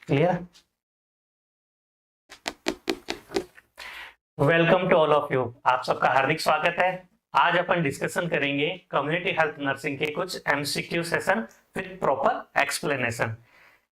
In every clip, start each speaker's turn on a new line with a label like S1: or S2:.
S1: Clear. Welcome to all of you, आप सबका हार्दिक स्वागत है। आज अपन डिस्कशन करेंगे कम्युनिटी हेल्थ नर्सिंग के कुछ MCQ session with proper explanation.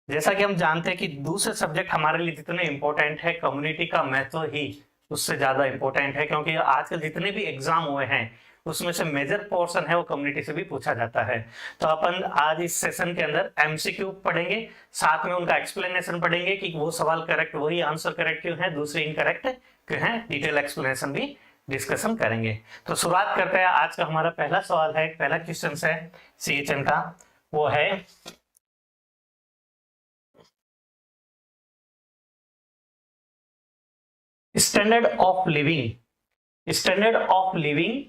S1: जैसा कि हम जानते हैं कि दूसरे सब्जेक्ट हमारे लिए जितने इंपॉर्टेंट है, कम्युनिटी का महत्व ही उससे ज्यादा इंपॉर्टेंट है, क्योंकि आजकल जितने भी एग्जाम हुए हैं उसमें से मेजर पोर्शन है वो कम्युनिटी से भी पूछा जाता है। तो अपन आज इस सेशन के अंदर एमसीक्यू पढ़ेंगे, साथ में उनका एक्सप्लेनेशन पढ़ेंगे कि वो सवाल करेक्ट, वही आंसर करेक्ट क्यों है, दूसरे इनकरेक्ट क्यों है, डिटेल एक्सप्लेनेशन भी डिस्कशन करेंगे। तो शुरुआत करते हैं। आज का हमारा पहला सवाल है, पहला क्वेश्चन है CHN का, वो है standard of living. Standard of living,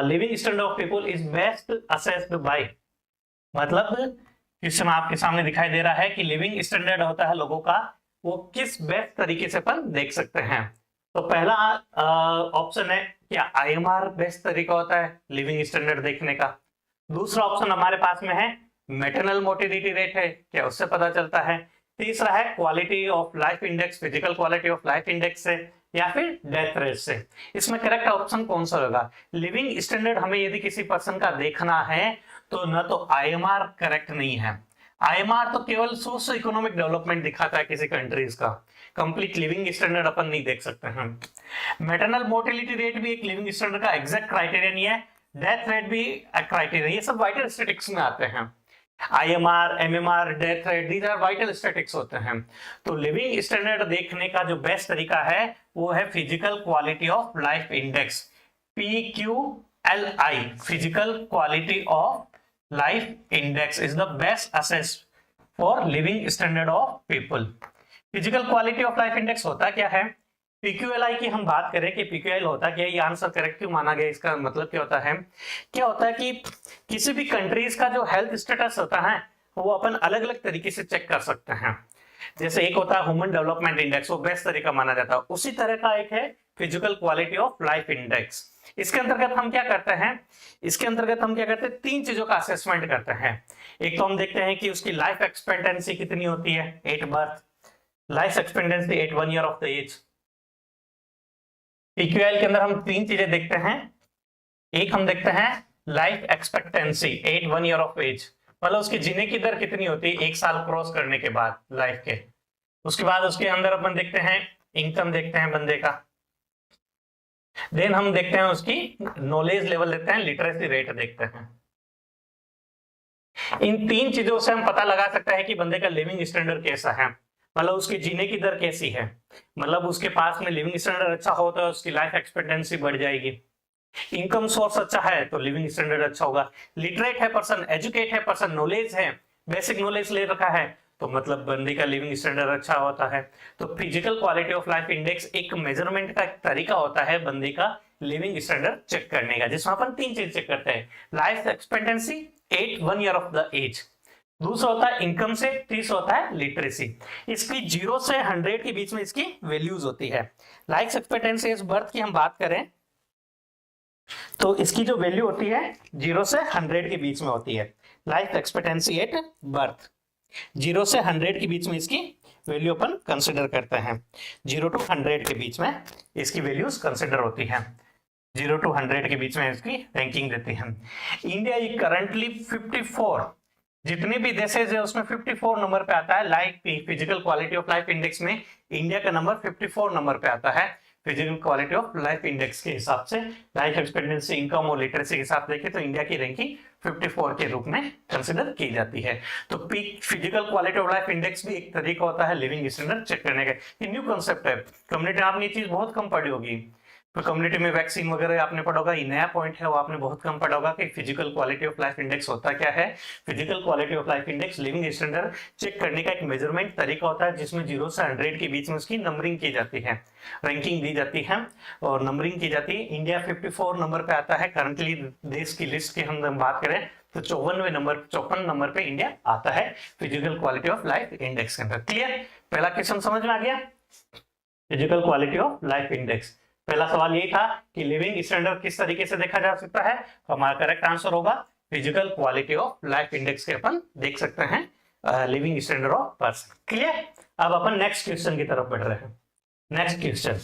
S1: living standard of people is best assessed by, मतलब क्वेश्चन आपके सामने दिखाई दे रहा है कि लिविंग स्टैंडर्ड होता है लोगों का, वो किस बेस्ट तरीके से अपन देख सकते हैं। तो पहला ऑप्शन है क्या IMR बेस्ट तरीका होता है लिविंग स्टैंडर्ड देखने का। दूसरा ऑप्शन हमारे पास में है मैटरनल मोर्टेलिटी रेट है, क्या उससे पता चलता है। तीसरा है quality of life index, physical quality of life index से, या फिर डेथ रेट से। इसमें करेक्ट ऑप्शन कौन सा होगा? लिविंग स्टैंडर्ड हमें यदि किसी पर्सन का देखना है तो न तो IMR करेक्ट नहीं है। IMR तो केवल सोशो इकोनॉमिक डेवलपमेंट दिखाता है किसी कंट्रीज का, कंप्लीट लिविंग स्टैंडर्ड अपन नहीं देख सकते हैं। मैटरनल मोर्टेलिटी रेट भी एक लिविंग स्टैंडर्ड का एग्जैक्ट क्राइटेरिया नहीं है, डेथ रेट भी क्राइटेरिया, ये सब वाइटल स्टैटिस्टिक्स में आते हैं। IMR, MMR, death rate, these are vital statistics होते हैं। तो लिविंग स्टैंडर्ड देखने का जो बेस्ट तरीका है वो है physical quality of life index, PQLI, physical quality of life index is the best assess for living standard of people. Physical quality of life index होता क्या है? PQLI की हम बात करें कि PQL होता क्या है, ये आंसर करेक्ट क्यों माना गया, इसका मतलब क्या होता है? क्या होता है कि किसी भी कंट्रीज का जो हेल्थ स्टेटस होता है वो अपन अलग अलग तरीके से चेक कर सकते हैं। जैसे एक होता है ह्यूमन डेवलपमेंट इंडेक्स, वो बेस्ट तरीका माना जाता है, उसी तरह का एक है physical quality of life index. इसके अंतर्गत हम क्या करते हैं? इसके अंतर्गत हम क्या करते हैं, तीन चीजों का असेसमेंट करते हैं। एक तो हम देखते हैं कि उसकी लाइफ एक्सपेक्टेंसी कितनी होती है at birth, life expectancy at 1 year of the age. PQL के अंदर हम तीन चीजें देखते हैं। एक हम देखते हैं life expectancy at 1 year of age, मतलब उसकी जीने की दर कितनी होती है एक साल क्रॉस करने के बाद लाइफ के। उसके बाद उसके अंदर अपन देखते हैं इनकम, देखते हैं बंदे का। देन हम देखते हैं उसकी नॉलेज लेवल, देखते हैं लिटरेसी रेट देखते हैं। इन तीन चीजों से हम पता लगा सकते हैं कि बंदे का लिविंग स्टैंडर्ड कैसा है, मतलब उसकी जीने की दर कैसी है। मतलब उसके पास में लिविंग स्टैंडर्ड अच्छा हो तो उसकी लाइफ एक्सपेक्टेंसी बढ़ जाएगी। इनकम सोर्स अच्छा है तो लिविंग स्टैंडर्ड अच्छा होगा। लिटरेट है पर्सन, एजुकेट है पर्सन, नॉलेज है, बेसिक नॉलेज ले रखा है, तो मतलब बंदे का लिविंग स्टैंडर्ड अच्छा होता है। तो physical quality of life index एक मेजरमेंट का तरीका होता है बंदे का लिविंग स्टैंडर्ड चेक करने का, जिसमें अपन तीन चीज चेक करते हैं। Life expectancy at 1 year of the age, दूसरा होता है इनकम से, तीसरा होता है लिटरेसी। इसकी 0 से 100 के बीच में इसकी वैल्यूज होती है। लाइफ एक्सपेक्टेंसी इस बर्थ की हम बात करें तो इसकी जो वैल्यू होती है 0 से 100 के बीच में होती है। लाइफ एक्सपेक्टेंसी एट बर्थ 0 से 100 के बीच में इसकी वैल्यू अपन कंसिडर करते हैं। 0 to 100 के बीच में इसकी वैल्यूज कंसिडर होती हैं। 0 to 100 के बीच में इसकी रैंकिंग देती है। इंडिया करंटली 54, जितने भी देशेज है उसमें 54 नंबर पे आता है life physical quality of life index में। इंडिया का नंबर 54 नंबर पे आता है physical quality of life index के हिसाब से। लाइफ एक्सपेक्टेंसी, इनकम और लिटरेसी के हिसाब से देखें तो इंडिया की रैंकिंग 54 के रूप में कंसिडर की जाती है। तो physical quality of life index भी एक तरीका होता है लिविंग स्टैंडर्ड चेक करने का। ये न्यू कॉन्सेप्ट है, कम्युनिटी में आपने ये चीज बहुत कम पढ़ी होगी। तो कम्युनिटी में वैक्सीन वगैरह आपने पढ़ा होगा, ये नया पॉइंट है, वो आपने बहुत कम पढ़ा होगा कि physical quality of life index होता क्या है। Physical quality of life index living standard check करने का एक मेजरमेंट तरीका होता है, जिसमें 0 से 100 के बीच में उसकी नंबरिंग की जाती है, रैंकिंग दी जाती है और नंबरिंग की जाती है। इंडिया 54 नंबर पे आता है करंटली। देश की लिस्ट की हम बात करें तो 54 नंबर पे इंडिया आता है physical quality of life index के अंदर। क्लियर? पहला क्वेश्चन समझ में आ गया, physical quality of life index. पहला सवाल यही था कि लिविंग स्टैंडर्ड किस तरीके से देखा जा सकता है, तो हमारा करेक्ट आंसर होगा physical quality of life index के अपन देख सकते हैं living standard of person. Clear? अब अपन नेक्स्ट क्वेश्चन की तरफ बढ़ रहे हैं। Next question,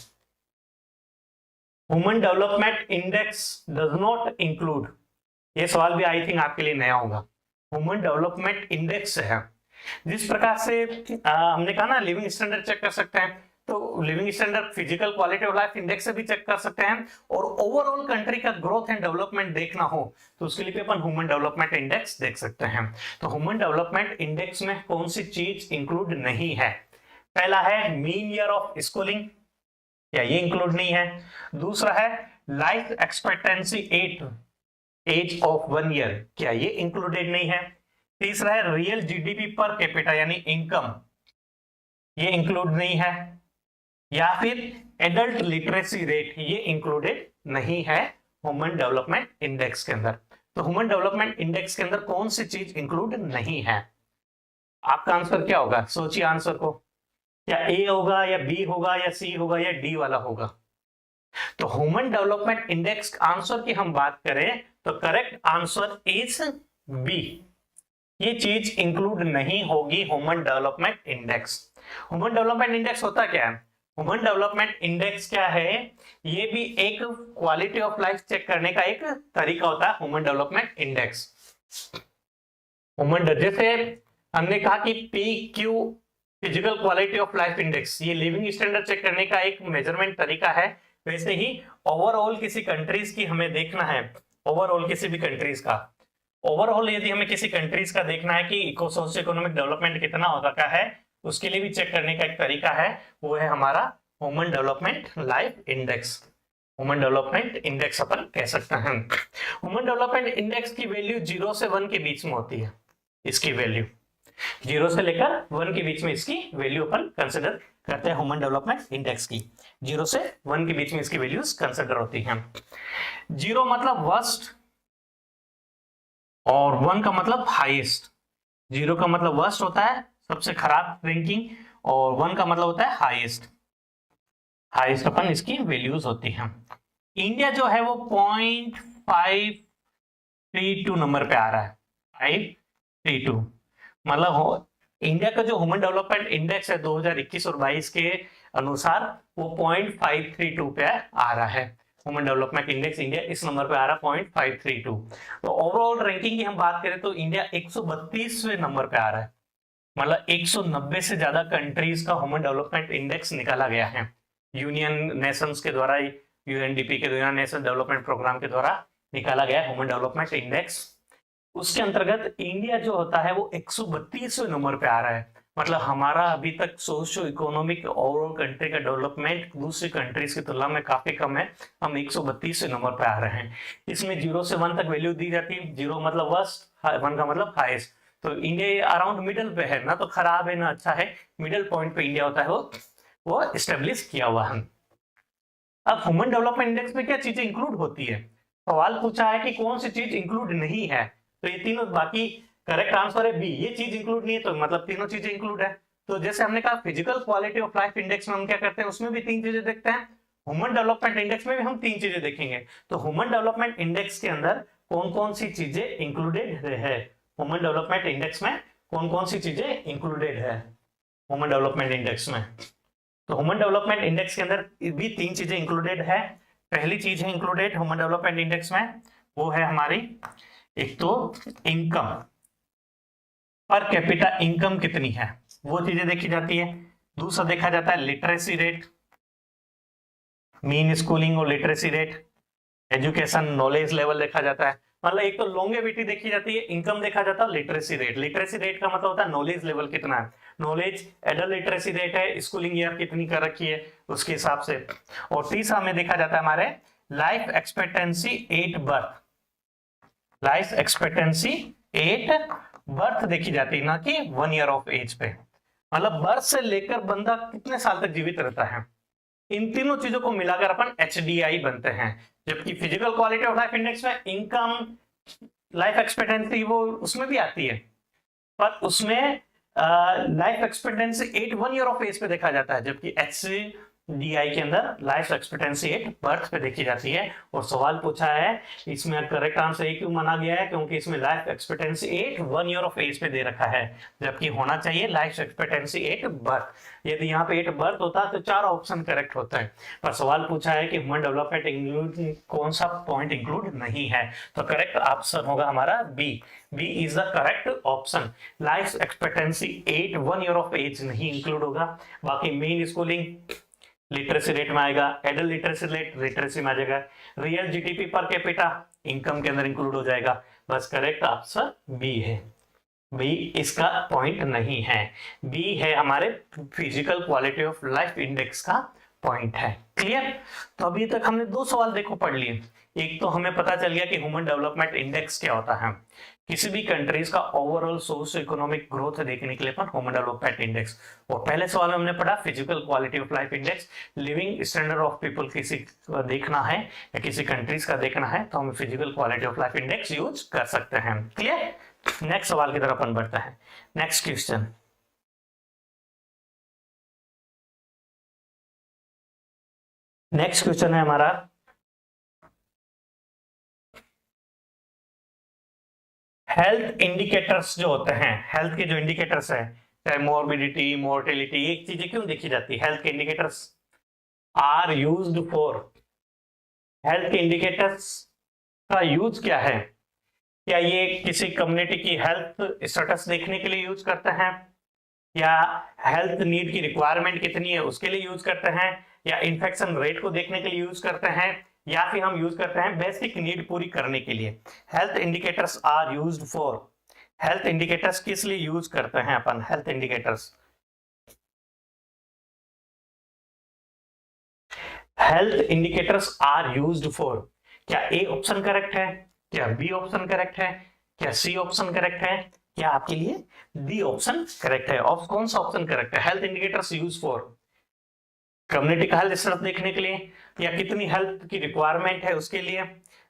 S1: human development index does not include, ये सवाल भी आई थिंक आपके लिए नया होगा। ह्यूमन डेवलपमेंट इंडेक्स है, जिस प्रकार से हमने कहा ना लिविंग स्टैंडर्ड चेक कर सकते हैं, तो living standard physical quality of life index से भी चेक कर सकते हैं, और ओवरऑल कंट्री का ग्रोथ एंड डेवलपमेंट देखना हो तो उसके लिए भी अपन ह्यूमन डेवलपमेंट इंडेक्स देख सकते हैं। तो ह्यूमन डेवलपमेंट इंडेक्स में कौन सी चीज इंक्लूड नहीं है? पहला है मीन ईयर ऑफ स्कूलिंग, या ये इंक्लूड नहीं है। दूसरा है life expectancy age of 1 year, क्या ये इंक्लूडेड नहीं है। तीसरा है रियल जीडीपी पर कैपिटा यानी इनकम, ये इंक्लूड नहीं है। या फिर एडल्ट लिटरेसी रेट, ये इंक्लूडेड नहीं है ह्यूमन डेवलपमेंट इंडेक्स के अंदर। तो ह्यूमन डेवलपमेंट इंडेक्स के अंदर कौन सी चीज इंक्लूड नहीं है? आपका आंसर क्या होगा? सोचिए आंसर को, क्या ए होगा या बी होगा या सी होगा या डी वाला होगा? तो ह्यूमन डेवलपमेंट इंडेक्स आंसर की हम बात करें तो करेक्ट आंसर इज बी, ये चीज इंक्लूड नहीं होगी human development index. Human development index होता क्या है? ह्यूमन डेवलपमेंट इंडेक्स क्या है? ये भी एक क्वालिटी ऑफ लाइफ चेक करने का एक तरीका होता है ह्यूमन डेवलपमेंट इंडेक्स। जैसे हमने कहा कि PQ physical quality of life index, ये लिविंग स्टैंडर्ड चेक करने का एक मेजरमेंट तरीका है, वैसे ही ओवरऑल किसी कंट्रीज की हमें देखना है, ओवरऑल किसी भी कंट्रीज का, ओवरऑल यदि हमें किसी कंट्रीज का देखना है कि सोशो इकोनॉमिक डेवलपमेंट कितना होता का है, उसके लिए भी चेक करने का एक तरीका है, वो है हमारा human development life index. Human development index अपन कह सकते हैं। ह्यूमन डेवलपमेंट इंडेक्स की वैल्यू 0 से 1 के बीच में होती है। इसकी वैल्यू 0 से लेकर 1 के बीच में इसकी वैल्यू अपन कंसिडर करते हैं। ह्यूमन डेवलपमेंट इंडेक्स की 0 से 1 के बीच में इसकी वैल्यूज कंसिडर होती हैं। 0 मतलब वर्स्ट और 1 का मतलब हाईएस्ट। 0 का मतलब वर्स्ट होता है, सबसे खराब रैंकिंग, और 1 का मतलब होता है हाईएस्ट। हाईएस्ट अपन इसकी वैल्यूज होती हैं। इंडिया जो है वो 0.532 नंबर पे आ रहा है, 532 मतलब इंडिया का जो ह्यूमन डेवलपमेंट इंडेक्स है 2021 और 22 के अनुसार वो 0.532 पे आ रहा है। ह्यूमन डेवलपमेंट इंडेक्स इंडिया इस नंबर पे आ रहा है 0.532। तो ओवरऑल रैंकिंग की हम बात करें तो इंडिया 132वें नंबर पे आ रहा है, मतलब 190 से ज्यादा कंट्रीज का ह्यूमन डेवलपमेंट इंडेक्स निकाला गया है यूनियन नेशंस के द्वारा, यूएनडीपी के द्वारा, नेशनल डेवलपमेंट प्रोग्राम के द्वारा निकाला गया ह्यूमन डेवलपमेंट इंडेक्स। उसके अंतर्गत इंडिया जो होता है वो 132वें नंबर पे आ रहा है, मतलब हमारा अभी तक सोशो इकोनॉमिक ओवरऑल कंट्री का डेवलपमेंट दूसरी कंट्रीज की तुलना में काफी कम है, हम 132वें नंबर पे आ रहे हैं। इसमें 0 से 1 तक वैल्यू दी जाती है, 0 मतलब वर्स्ट, 1 का मतलब हाईएस्ट। तो इंडिया अराउंड मिडल पे है, ना तो खराब है ना अच्छा है, मिडल पॉइंट पे इंडिया होता है, वो एस्टेब्लिश किया हुआ है। अब ह्यूमन डेवलपमेंट इंडेक्स में क्या चीजें इंक्लूड होती है? सवाल पूछा है कि कौन सी चीज इंक्लूड नहीं है, तो ये तीनों, बाकी करेक्ट आंसर है बी, ये चीज इंक्लूड नहीं है, तो मतलब तीनों चीजें इंक्लूड है। तो जैसे हमने कहा physical quality of life index में हम क्या करते हैं, उसमें भी 3 चीजें देखते हैं। ह्यूमन डेवलपमेंट इंडेक्स में भी हम 3 चीजें देखेंगे। तो ह्यूमन डेवलपमेंट इंडेक्स के अंदर कौन कौन सी चीजें इंक्लूडेड है, ह्यूमन डेवलपमेंट इंडेक्स में कौन कौन सी चीजें इंक्लूडेड है ह्यूमन डेवलपमेंट इंडेक्स में? तो ह्यूमन डेवलपमेंट इंडेक्स के अंदर भी 3 चीजें इंक्लूडेड है। पहली चीज है इंक्लूडेड ह्यूमन डेवलपमेंट इंडेक्स में, वो है हमारी एक तो इनकम, पर कैपिटा इनकम कितनी है वो चीजें देखी जाती है। दूसरा देखा जाता है लिटरेसी रेट, मीन स्कूलिंग और literacy rate, education knowledge level देखा जाता है, मतलब एक तो लॉन्गेविटी देखी जाती है, इनकम देखा जाता है, लिटरेसी रेट। लिटरेसी रेट का मतलब होता है नॉलेज लेवल कितना है, नॉलेज एडल्ट लिटरेसी रेट है, स्कूलिंग ईयर कितनी कर रखी है उसके हिसाब से। और तीसरा में देखा जाता है हमारे life expectancy eight birth, life expectancy at birth देखी जाती है, ना कि 1 ईयर ऑफ एज पे, मतलब बर्थ से लेकर बंदा कितने साल तक जीवित रहता है। इन तीनों चीजों को मिलाकर अपन HDI बनते हैं। जबकि physical quality of life index में इनकम, लाइफ एक्सपेक्टेंसी वो उसमें भी आती है, पर उसमें life expectancy 1 year of age पे देखा जाता है, जबकि DI के अंदर लाइफ एक्सपेक्टेंसी एट बर्थ पे देखी जाती है। और सवाल पूछा है इसमें करेक्ट आंसर ए क्यों माना गया है, क्योंकि इसमें life expectancy at 1 year of age पे दे रखा है, जबकि होना चाहिए लाइफ एक्सपेक्टेंसी एट बर्थ। यदि यहाँ पे एट बर्थ होता तो 4 ऑप्शन करेक्ट होता है, पर सवाल पूछा है कि ह्यूमन डेवलपमेंट इंक्लूड कौन सा पॉइंट इंक्लूड नहीं है, तो करेक्ट ऑप्शन होगा हमारा B. B is the correct option. Life expectancy at 1 year of age नहीं इंक्लूड होगा। बाकी मेन स्कूलिंग लिटरेसी रेट में आएगा, एडल्ट लिटरेसी रेट लिटरेसी में आ जाएगा, real GDP per capita income के अंदर इंक्लूड हो जाएगा। बस करेक्ट आंसर बी है, बी इसका पॉइंट नहीं है। बी है हमारे physical quality of life index का पॉइंट है। क्लियर? तो अभी तक हमने 2 सवाल देखो पढ़ लिए। एक तो हमें पता चल गया कि ह्यूमन डेवलपमेंट इंडेक्स क्या होता है, किसी भी कंट्रीज का ओवरऑल सोशो इकोनॉमिक ग्रोथ देखने के लिए अपन ह्यूमन डेवलपमेंट इंडेक्स। और पहले सवाल में हमने पढ़ा physical quality of life index, living standard of people किसी का देखना है या किसी कंट्रीज का देखना है तो हम physical quality of life index use कर सकते हैं। क्लियर? नेक्स्ट सवाल की तरफ अपन बढ़ते हैं। नेक्स्ट क्वेश्चन, नेक्स्ट क्वेश्चन है हमारा हेल्थ इंडिकेटर्स जो होते हैं, हेल्थ के जो इंडिकेटर्स है, चाहे मोर्बिडिटी मोर्टेलिटी, ये चीजें क्यों देखी जाती है? हेल्थ के indicators are used for, health के इंडिकेटर्स का यूज क्या है? क्या ये किसी कम्युनिटी की हेल्थ स्टेटस देखने के लिए यूज करते हैं, या हेल्थ नीड की रिक्वायरमेंट कितनी है उसके लिए यूज करते हैं, या इन्फेक्शन रेट को देखने के लिए यूज करते हैं, या फिर हम यूज करते हैं बेसिक नीड पूरी करने के लिए? Health indicators are used for, health indicators किस लिए यूज करते हैं अपन? Health indicators, health indicators are used for, क्या ए ऑप्शन करेक्ट है, क्या बी ऑप्शन करेक्ट है, क्या सी ऑप्शन करेक्ट है, क्या आपके लिए डी ऑप्शन करेक्ट है? कौन सा ऑप्शन करेक्ट है? Health indicators use for community का हेल्थ स्टेटस देखने के लिए, या कितनी हेल्थ की रिक्वायरमेंट है उसके लिए,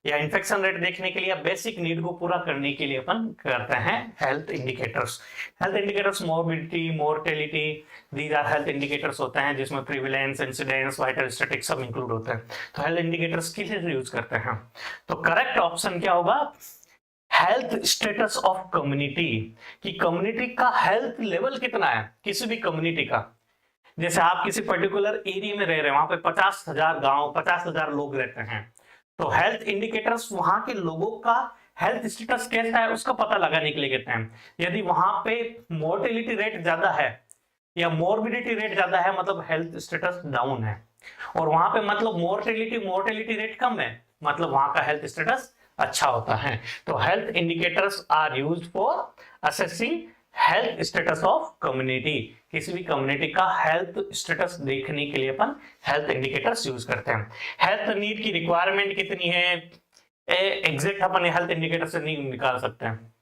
S1: या इन्फेक्शन रेट देखने के लिए, या बेसिक नीड को पूरा करने के लिए अपन करते हैं health indicators. Health indicators morbidity mortality, these are health indicators होते हैं जिसमें प्रिविलेंस इंसिडेंस वाइटल स्टैटिस्टिक्स सब इंक्लूड होते हैं। तो हेल्थ इंडिकेटर्स किस लिए यूज करते हैं? तो करेक्ट ऑप्शन क्या होगा? हेल्थ स्टेटस ऑफ कम्युनिटी, कि कम्युनिटी का हेल्थ लेवल कितना है किसी भी कम्युनिटी का। जैसे आप किसी पर्टिकुलर एरिया में रह रहे हैं, वहां पे 50,000 गांव 50,000 लोग रहते हैं, तो हेल्थ इंडिकेटर्स वहां के लोगों का हेल्थ स्टेटस कैसा है उसका पता लगाने के लिए कहते हैं। यदि वहां पे मोर्टेलिटी रेट ज्यादा है या मोर्बिडिटी रेट ज्यादा है मतलब हेल्थ स्टेटस डाउन है, और वहां पे मतलब मोर्टेलिटी रेट कम है मतलब वहां का हेल्थ स्टेटस अच्छा होता है। तो health indicators are used for assessing health status of community, किसी भी कम्युनिटी का हेल्थ स्टेटस देखने के लिए अपन हेल्थ इंडिकेटर्स यूज करते हैं। हेल्थ नीड की रिक्वायरमेंट कितनी है एग्जैक्ट अपन हेल्थ इंडिकेटर से नहीं निकाल सकते हैं।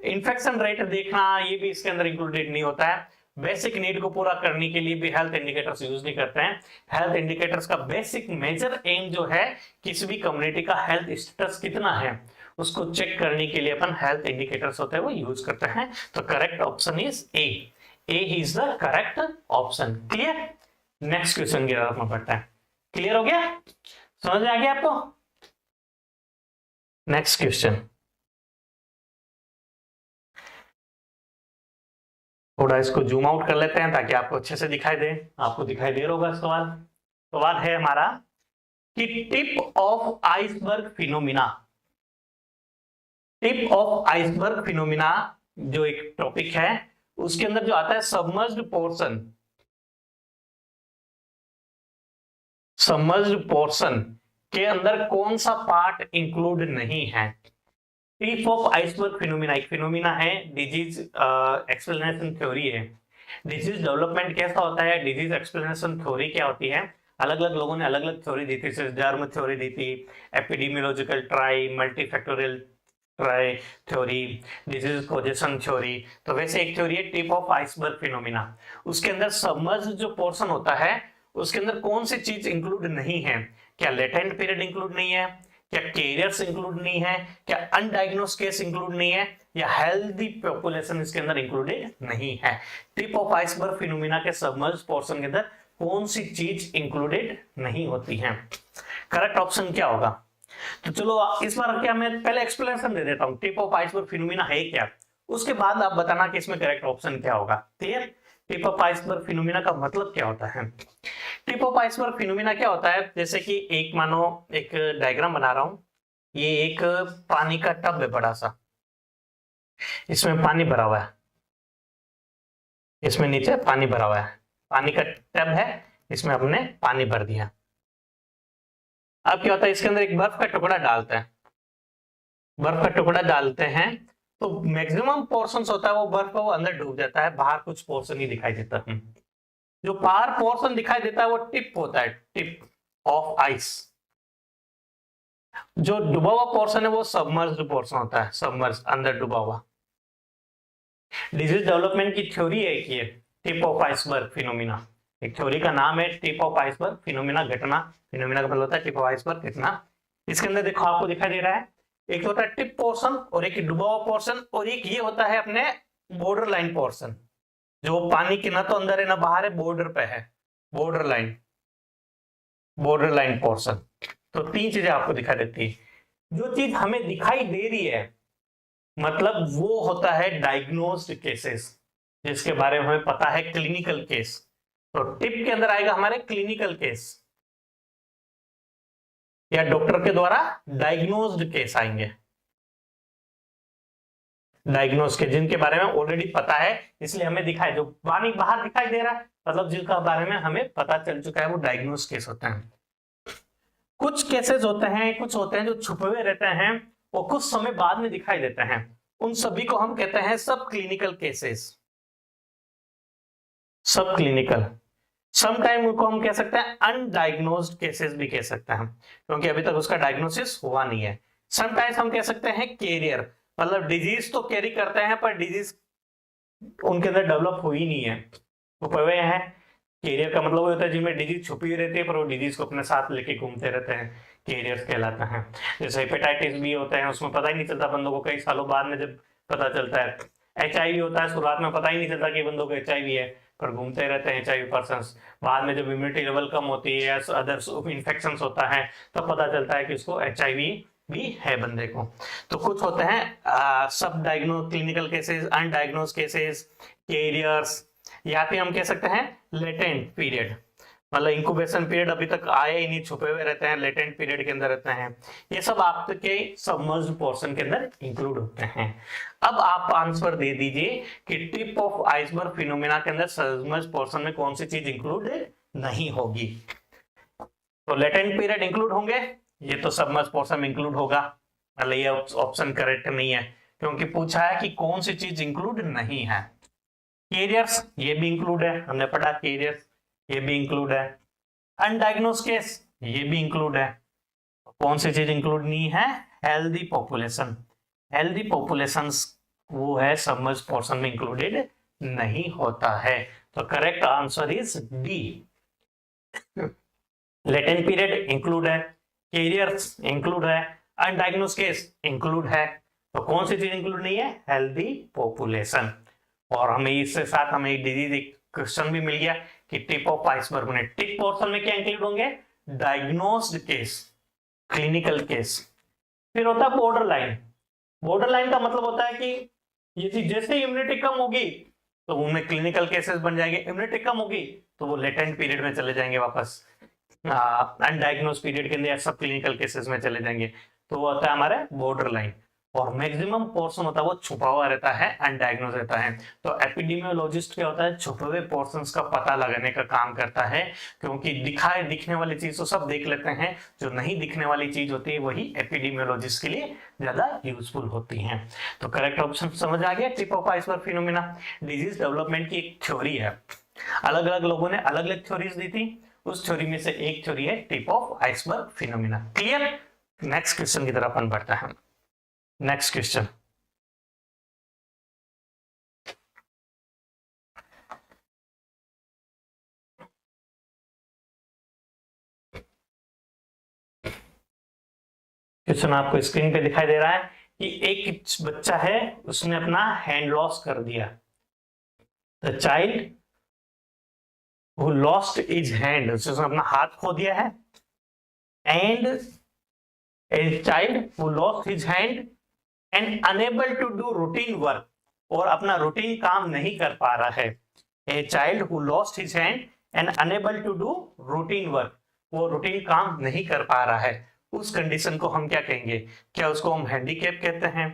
S1: इन्फेक्शन रेट देखना ये भी इसके अंदर इंक्लूडेड नहीं होता है। बेसिक नीड को पूरा करने के लिए भी हेल्थ इंडिकेटर्स यूज नहीं करते हैं। हेल्थ इंडिकेटर्स का बेसिक मेजर एम जो है किसी भी कम्युनिटी का हेल्थ स्टेटस कितना है उसको चेक करने के लिए अपन हेल्थ इंडिकेटर्स होते हैं वो यूज करते हैं। तो correct option is a, A is the correct option. Clear? Next question की तरफ में बढ़ते हैं। क्लियर हो गया? समझ आ गया आपको? नेक्स्ट क्वेश्चन, थोड़ा इसको जूम आउट कर लेते हैं ताकि आपको अच्छे से दिखाई दे। आपको दिखाई दे रहा होगा सवाल। सवाल है हमारा कि tip of iceberg phenomena, tip of iceberg phenomena जो एक टॉपिक है उसके अंदर जो आता है सबमर्ज्ड पोर्शन, सबमर्ज्ड पोर्शन के अंदर कौन सा पार्ट इंक्लूड नहीं है? टिप ऑफ आइसबर्ग फिनोमिना एक फिनोमिना है, डिजीज एक्सप्लेनेशन थ्योरी है। डिजीज डेवलपमेंट कैसा होता है, डिजीज एक्सप्लेनेशन थ्योरी क्या होती है, अलग अलग लोगों ने अलग अलग थ्योरी दी थी। जर्म थ्योरी दी थी, epidemiological try, multifactorial try theory, disease कोजेशन theory. तो वैसे एक थ्योरी है टिप ऑफ आइसबर्ग फिनोमिना। उसके अंदर सबमर्ज्ड जो पोर्शन होता है उसके अंदर कौन सी चीज इंक्लूड नहीं है? क्या लेटेंट पीरियड इंक्लूड नहीं है, क्या कैरियर्स इंक्लूड नहीं है, क्या अनडायग्नोस्ड केस इंक्लूड नहीं है, या हेल्दी पॉपुलेशन इसके अंदर इंक्लूडेड नहीं है? टिप ऑफ आइसबर्ग फिनोमिना के सबमर्ज्ड पोर्शन के अंदर कौन सी चीज इंक्लूडेड नहीं होती है? करेक्ट ऑप्शन क्या होगा? तो चलो इस बार क्या, मैं पहले एक्सप्लेनेशन दे देता हूँ टिप ऑफ आइसबर्ग फिनोमिना है क्या, उसके बाद आप बताना कि इसमें करेक्ट ऑप्शन क्या होगा। Clear? Tip of iceberg phenomena का मतलब क्या होता है? टिप ऑफ आइसबर्ग फिनोमिना क्या होता है, जैसे कि एक मानो एक डायग्राम बना रहा हूं, ये एक पानी का टब है बड़ा सा, इसमें पानी भरा हुआ है, इसमें नीचे पानी भरा हुआ है, पानी का टब है, इसमें हमने पानी भर दिया। अब क्या होता है, इसके अंदर एक बर्फ का टुकड़ा डालते हैं, बर्फ का टुकड़ा डालते हैं तो मैक्सिमम पोर्शन होता है वो बर्फ वो अंदर डूब जाता है, बाहर कुछ पोर्शन ही दिखाई देता है। जो बाहर पोर्शन दिखाई देता है वो टिप होता है, टिप ऑफ आइस। जो डूबा हुआ पोर्शन है वो सबमर्ज्ड पोर्शन होता है, सबमर्ज अंदर डूबा हुआ। डिजीज डेवलपमेंट की थ्योरी है कि टिप ऑफ आइसबर्ग फिनोमिना, एक थ्योरी का नाम है टिप ऑफ आइसबर्ग फिनोमिना, घटना। फिनोमिना का मतलब होता है टिप ऑफ आइसबर्ग, घटना। इसके अंदर देखो आपको दिखाई दे रहा है, एक होता है टिप पोर्शन और एक डूबा हुआ पोर्शन, और एक ये होता है अपने बॉर्डर लाइन पोर्शन, जो पानी के ना तो अंदर है ना बाहर है, बॉर्डर पे है, border line, border line portion. तो तीन चीजें आपको दिखाई देती है। जो चीज हमें दिखाई दे रही है मतलब वो होता है डायग्नोस्ड केसेस, जिसके बारे में हमें पता है, क्लिनिकल केस। तो टिप के अंदर आएगा हमारे क्लिनिकल केस या डॉक्टर के द्वारा डायग्नोस्ड केस आएंगे, डायग्नोस के जिनके बारे में ऑलरेडी पता है, इसलिए हमें दिखाई, जो पानी बाहर दिखाई दे रहा है मतलब जिनका बारे में हमें पता चल चुका है, वो डायग्नोस केस होते हैं। कुछ केसेस होते हैं, कुछ होते हैं जो छुपे हुए रहते हैं और कुछ समय बाद में दिखाई देते हैं, उन सभी को हम कहते हैं सब क्लिनिकल केसेस, सब क्लिनिकल। समटाइम उनको हम कह सकते हैं अनडायग्नोस्ड केसेस भी कह सकते हैं, क्योंकि अभी तक उसका डायग्नोसिस हुआ नहीं है। समटाइम्स हम कह सकते हैं कैरियर, मतलब डिजीज तो कैरी करते हैं पर डिजीज उनके अंदर डेवलप हुई नहीं है, वो पवे हैं। कैरियर का मतलब वो होता है जिनमें डिजीज छुपी हुई रहती है पर वो डिजीज को अपने साथ लेके घूमते रहते हैं, कैरियर्स कहलाते हैं। जैसे हेपेटाइटिस बी होते हैं, उसमें पता ही नहीं चलता बंदों को, कई सालों बाद में जब पता चलता है। HIV होता है, शुरुआत में पता ही नहीं चलता कि बंदों को HIV है, पर घूमते रहते हैं HIV पर्सन्स। बाद में जब इम्यूनिटी लेवल कम होती है या अदर इन्फेक्शन होता है तब पता चलता है कि उसको HIV भी है बंदे को। तो कुछ होते हैं सब diagnose clinical cases, undiagnose cases, carriers, या फिर हम कह सकते हैं लेटेंट पीरियड, मतलब इंक्यूबेशन पीरियड अभी तक आए ही नहीं, छुपे हुए रहते हैं, लेटेंट पीरियड के अंदर रहते हैं। ये सब आपके सबमर्ज्ड पोर्शन के अंदर इंक्लूड होते हैं। अब आप आंसर दे दीजिए कि टिप ऑफ आइसबर्ग फिनोमिना के अंदर सबमर्ज्ड पोर्शन में कौन सी चीज इंक्लूड नहीं होगी। तो लेटेंट पीरियड इंक्लूड होंगे, ये तो सबमर्ज्ड पोर्शन में इंक्लूड होगा, मतलब ये ऑप्शन करेक्ट नहीं है क्योंकि पूछा है कि कौन सी चीज इंक्लूड नहीं है। कैरियर्स ये भी इंक्लूड है, हमने पढ़ा कैरियर्स ये भी इंक्लूड है। अनडायग्नोस्ड केस ये भी इंक्लूड है। कौन सी चीज इंक्लूड नहीं है? हेल्दी पॉपुलेशन, हेल्दी पॉपुलेशंस वो है सबमर्ज्ड पोर्शन में इंक्लूडेड नहीं होता है। तो correct answer is D. Latent period include है, कैरियर्स इंक्लूड है, अनडायग्नोस्ड केस इंक्लूड है। तो कौन सी चीज इंक्लूड नहीं है? Healthy population. और हमें इससे साथ हमें एक डिजीज एक क्वेश्चन भी मिल गया कि टिप ऑफ आइसबर्ग में टिप पोर्शन में क्या इंक्लूड होंगे? Diagnosed case, clinical case. फिर होता है बॉर्डर लाइन। बॉर्डर लाइन का मतलब होता है कि ये चीज जैसे इम्यूनिटी कम होगी तो उनमें क्लिनिकल केसेस बन जाएंगे, इम्यूनिटी कम होगी तो वो लेटेंट पीरियड में चले जाएंगे, वापस अनडायग्नोस्ड पीरियड के अंदर सब क्लिनिकल केसेस में चले जाएंगे। तो वो होता है हमारे बॉर्डर लाइन। और मैक्सिमम पोर्शन होता है वो छुपा हुआ रहता है, अनडायग्नोज रहता है। तो एपिडेमियोलॉजिस्ट क्या होता है? छुपे हुए पोर्शंस का पता लगाने का काम करता है, क्योंकि दिखने वाली चीज तो सब देख लेते हैं, जो नहीं दिखने वाली चीज होती है वही एपिडेमियोलॉजिस्ट के लिए ज्यादा यूजफुल होती है। तो करेक्ट ऑप्शन समझ आ गया, tip of iceberg phenomena disease development की एक थ्योरी है। अलग अलग लोगों ने अलग अलग थ्योरीज दी थी, उस थ्योरी में से एक थ्योरी है tip of iceberg phenomena. Clear? Next question की तरफ अपन बढ़ते हैं। नेक्स्ट क्वेश्चन, क्वेश्चन आपको स्क्रीन पे दिखाई दे रहा है कि एक बच्चा है, उसने अपना हैंड लॉस कर दिया। The child who lost his hand, उसने अपना हाथ खो दिया है, and a child who lost his hand and unable to do routine work, और अपना रूटीन काम नहीं कर पा रहा है। A child who lost his hand and unable to do routine work, वो रूटीन काम नहीं कर पा रहा है, उस कंडीशन को हम क्या कहेंगे? क्या उसको हम हैंडीकैप कहते हैं,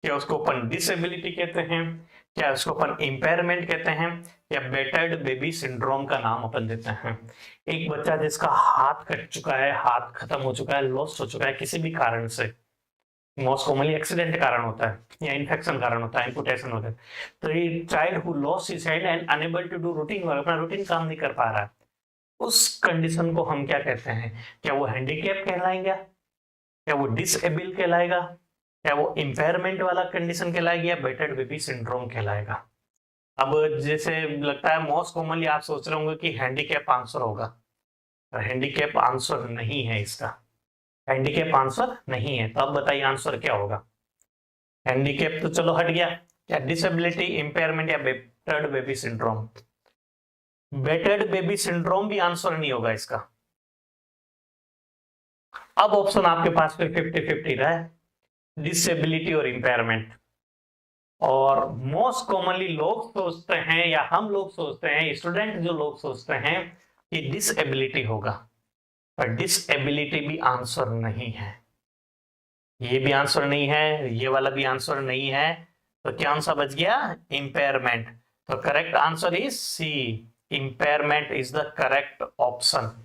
S1: क्या उसको अपन डिसेबिलिटी कहते हैं, क्या उसको अपन इम्पेयरमेंट कहते हैं, या बेटर्ड बेबी सिंड्रोम का नाम अपन देते हैं? एक बच्चा जिसका हाथ कट चुका है, हाथ खत्म हो चुका है, लॉस्ट हो चुका है किसी भी कारण से, मोस्ट कॉमनली एक्सीडेंट कारण होता है या इन्फेक्शन कारण होता है, एम्पुटेशन होता है, तो ये child who lost his hand and unable to do routine work, अपना रूटीन काम नहीं कर पा रहा है, उस कंडीशन को हम क्या कहते हैं? क्या वो हैंडीकैप कहलाएंगे, क्या वो डिसेबल कहलाएगा, क्या वो इम्पेयरमेंट वाला कंडीशन कहलाएगा, या बेटर्ड बेबी सिंड्रोम कहलाएगा? अब जैसे लगता है मोस्ट कॉमनली आप सोच रहे होंगे कि हैंडीकैप आंसर होगा, पर हैंडीकैप आंसर नहीं है इसका, हैंडीकैप आंसर नहीं है। तो अब बताइए आंसर क्या होगा? हैंडीकैप तो चलो हट गया, क्या डिसेबिलिटी, इम्पेयरमेंट या battered baby syndrome? Battered baby syndrome भी आंसर नहीं होगा इसका। अब ऑप्शन आपके पास फिर 50-50 रहा है, डिसेबिलिटी और इम्पेयरमेंट। और मोस्ट कॉमनली लोग सोचते हैं, या हम लोग सोचते हैं, स्टूडेंट जो लोग सोचते हैं कि डिसेबिलिटी होगा, पर डिसेबिलिटी भी आंसर नहीं है, ये भी आंसर नहीं है, ये वाला भी आंसर नहीं है, तो क्या आंसर बच गया? इम्पेयरमेंट। तो correct answer is C, impairment is the correct option.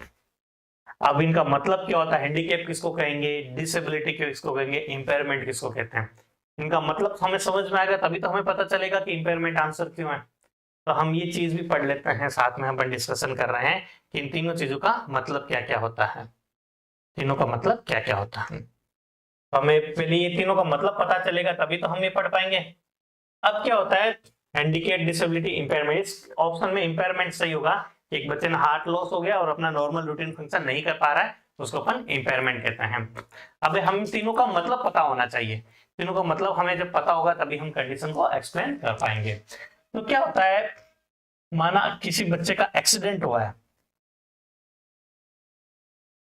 S1: अब इनका मतलब क्या होता है? हैंडीकैप किसको कहेंगे, डिसेबिलिटी किसको कहेंगे, इम्पेयरमेंट किसको कहते हैं? इनका मतलब हमें समझ में आएगा, तभी तो हमें पता चलेगा कि इम्पेयरमेंट आंसर क्यों है। तो हम ये चीज भी पढ़ लेते हैं, साथ में हम डिस्कशन कर रहे हैं कि इन तीनों चीजों का मतलब क्या क्या होता है, तीनों का मतलब क्या क्या होता है। तो हमें पहले ये तीनों का मतलब पता चलेगा, तभी तो हम ये पढ़ पाएंगे। अब क्या होता है? Handicap, disability, impairment. इस ऑप्शन में इम्पेयरमेंट सही होगा, एक बच्चे ने हार्ट लॉस हो गया और अपना नॉर्मल रूटीन फंक्शन नहीं कर पा रहा है, उसको अपन इम्पेयरमेंट कहते हैं। अब हम तीनों का मतलब पता होना चाहिए, तीनों का मतलब हमें जब पता होगा तभी हम कंडीशन को एक्सप्लेन कर पाएंगे। तो क्या होता है, माना किसी बच्चे का एक्सीडेंट हुआ है,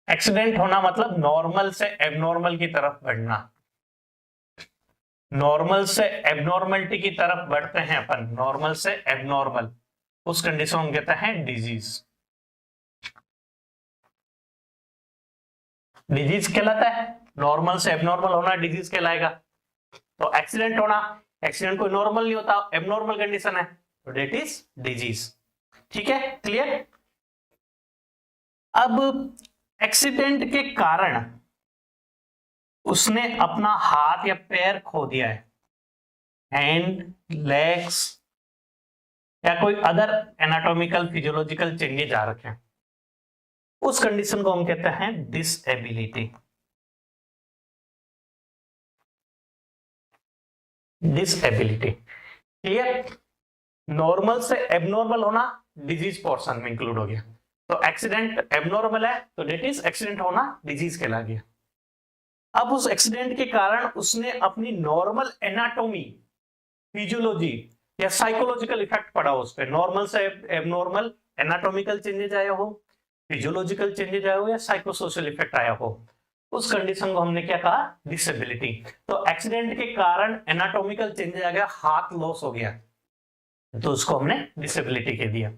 S1: एक्सीडेंट होना मतलब नॉर्मल से एबनॉर्मल की तरफ बढ़ना, नॉर्मल से एबनॉर्मलिटी की तरफ बढ़ते हैं अपन, नॉर्मल से एबनॉर्मल, उस कंडीशन को कहते हैं डिजीज। डिजीज कहलाता है, नॉर्मल से एबनॉर्मल होना डिजीज कहलाएगा। तो एक्सीडेंट होना, एक्सीडेंट कोई नॉर्मल नहीं होता, एबनॉर्मल कंडीशन है, तो डेट इज डिजीज। ठीक है, क्लियर? अब एक्सीडेंट के कारण उसने अपना हाथ या पैर खो दिया है, हैंड, लेग्स, या कोई अदर एनाटॉमिकल फिजियोलॉजिकल चेंजेस आ रखे हैं, उस कंडीशन को हम कहते हैं डिसेबिलिटी। Disability, clear? नॉर्मल से एबनॉर्मल होना डिजीज पोर्शन में इंक्लूड हो गया, तो एक्सीडेंट एबनॉर्मल है तो डेट इज एक्सीडेंट होना डिजीज कहला गया। अब उस एक्सीडेंट के कारण उसने अपनी नॉर्मल एनाटॉमी, फिजियोलॉजी या साइकोलॉजिकल इफेक्ट पड़ा उस पर, नॉर्मल से एबनॉर्मल एनाटॉमिकल चेंजेस आया हो, फिजियोलॉजिकल चेंजेस आया हो, या साइकोसोशल इफेक्ट आया हो, उस कंडीशन को हमने क्या कहा? डिसेबिलिटी। तो एक्सीडेंट के कारण एनाटॉमिकल चेंजेस आ गया, हाथ लॉस हो गया, तो उसको हमने डिसेबिलिटी कह दिया।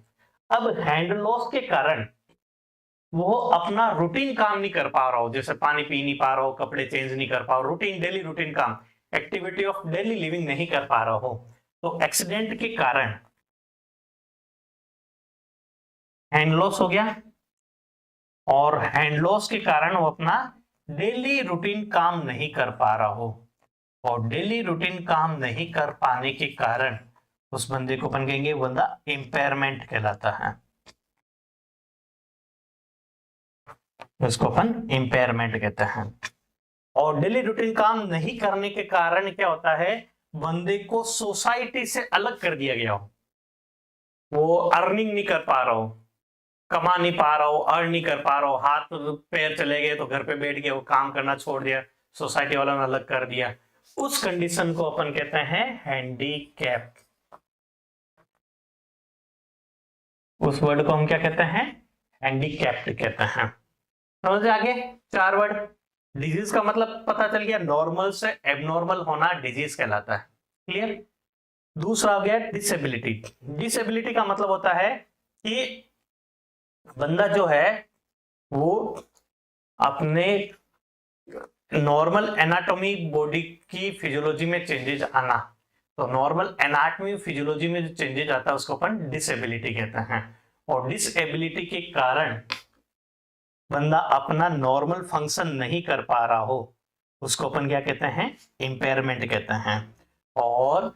S1: अब हैंड लॉस के कारण वो अपना रूटीन काम नहीं कर पा रहा हो, जैसे पानी पी नहीं पा रहा हो, कपड़े चेंज नहीं कर पा रहा हो, रूटीन डेली रूटीन काम, एक्टिविटी ऑफ डेली लिविंग नहीं कर पा रहा हो, तो एक्सीडेंट के कारण हैंड लॉस हो गया, और हैंड लॉस के कारण वो अपना डेली रूटीन काम नहीं कर पा रहा हो, और डेली रूटीन काम नहीं कर पाने के कारण उस बंदे को अपन कहेंगे बंदा इम्पेयरमेंट कहलाता है, इसको अपन इम्पेयरमेंट कहते हैं। और डेली रूटीन काम नहीं करने के कारण क्या होता है? बंदे को सोसाइटी से अलग कर दिया गया हो, वो अर्निंग नहीं कर पा रहा हो, कमा नहीं पा रहा हो, अर्न नहीं कर पा रहा हो, हाथ पैर चले गए तो घर पे बैठ गया, वो काम करना छोड़ दिया, सोसाइटी वालों ने अलग कर दिया, उस कंडीशन को अपन कहते हैं हैंडीकैप, उस वर्ड को हम क्या कहते हैं, हैंडीकैप्ड कहते हैं। समझ आगे, 4 वर्ड। डिजीज का मतलब पता चल गया, नॉर्मल से एबनॉर्मल होना डिजीज कहलाता है। क्लियर। दूसरा हो गया डिसेबिलिटी। डिसेबिलिटी का मतलब होता है कि बंदा जो है वो अपने नॉर्मल एनाटॉमी बॉडी की फिजियोलॉजी में चेंजेस आना। तो नॉर्मल एनाटॉमी फिजियोलॉजी में जो चेंजेस आता है उसको अपन डिसेबिलिटी कहते हैं। और डिसेबिलिटी के कारण बंदा अपना नॉर्मल फंक्शन नहीं कर पा रहा हो उसको अपन क्या कहते हैं, इम्पेयरमेंट कहते हैं। और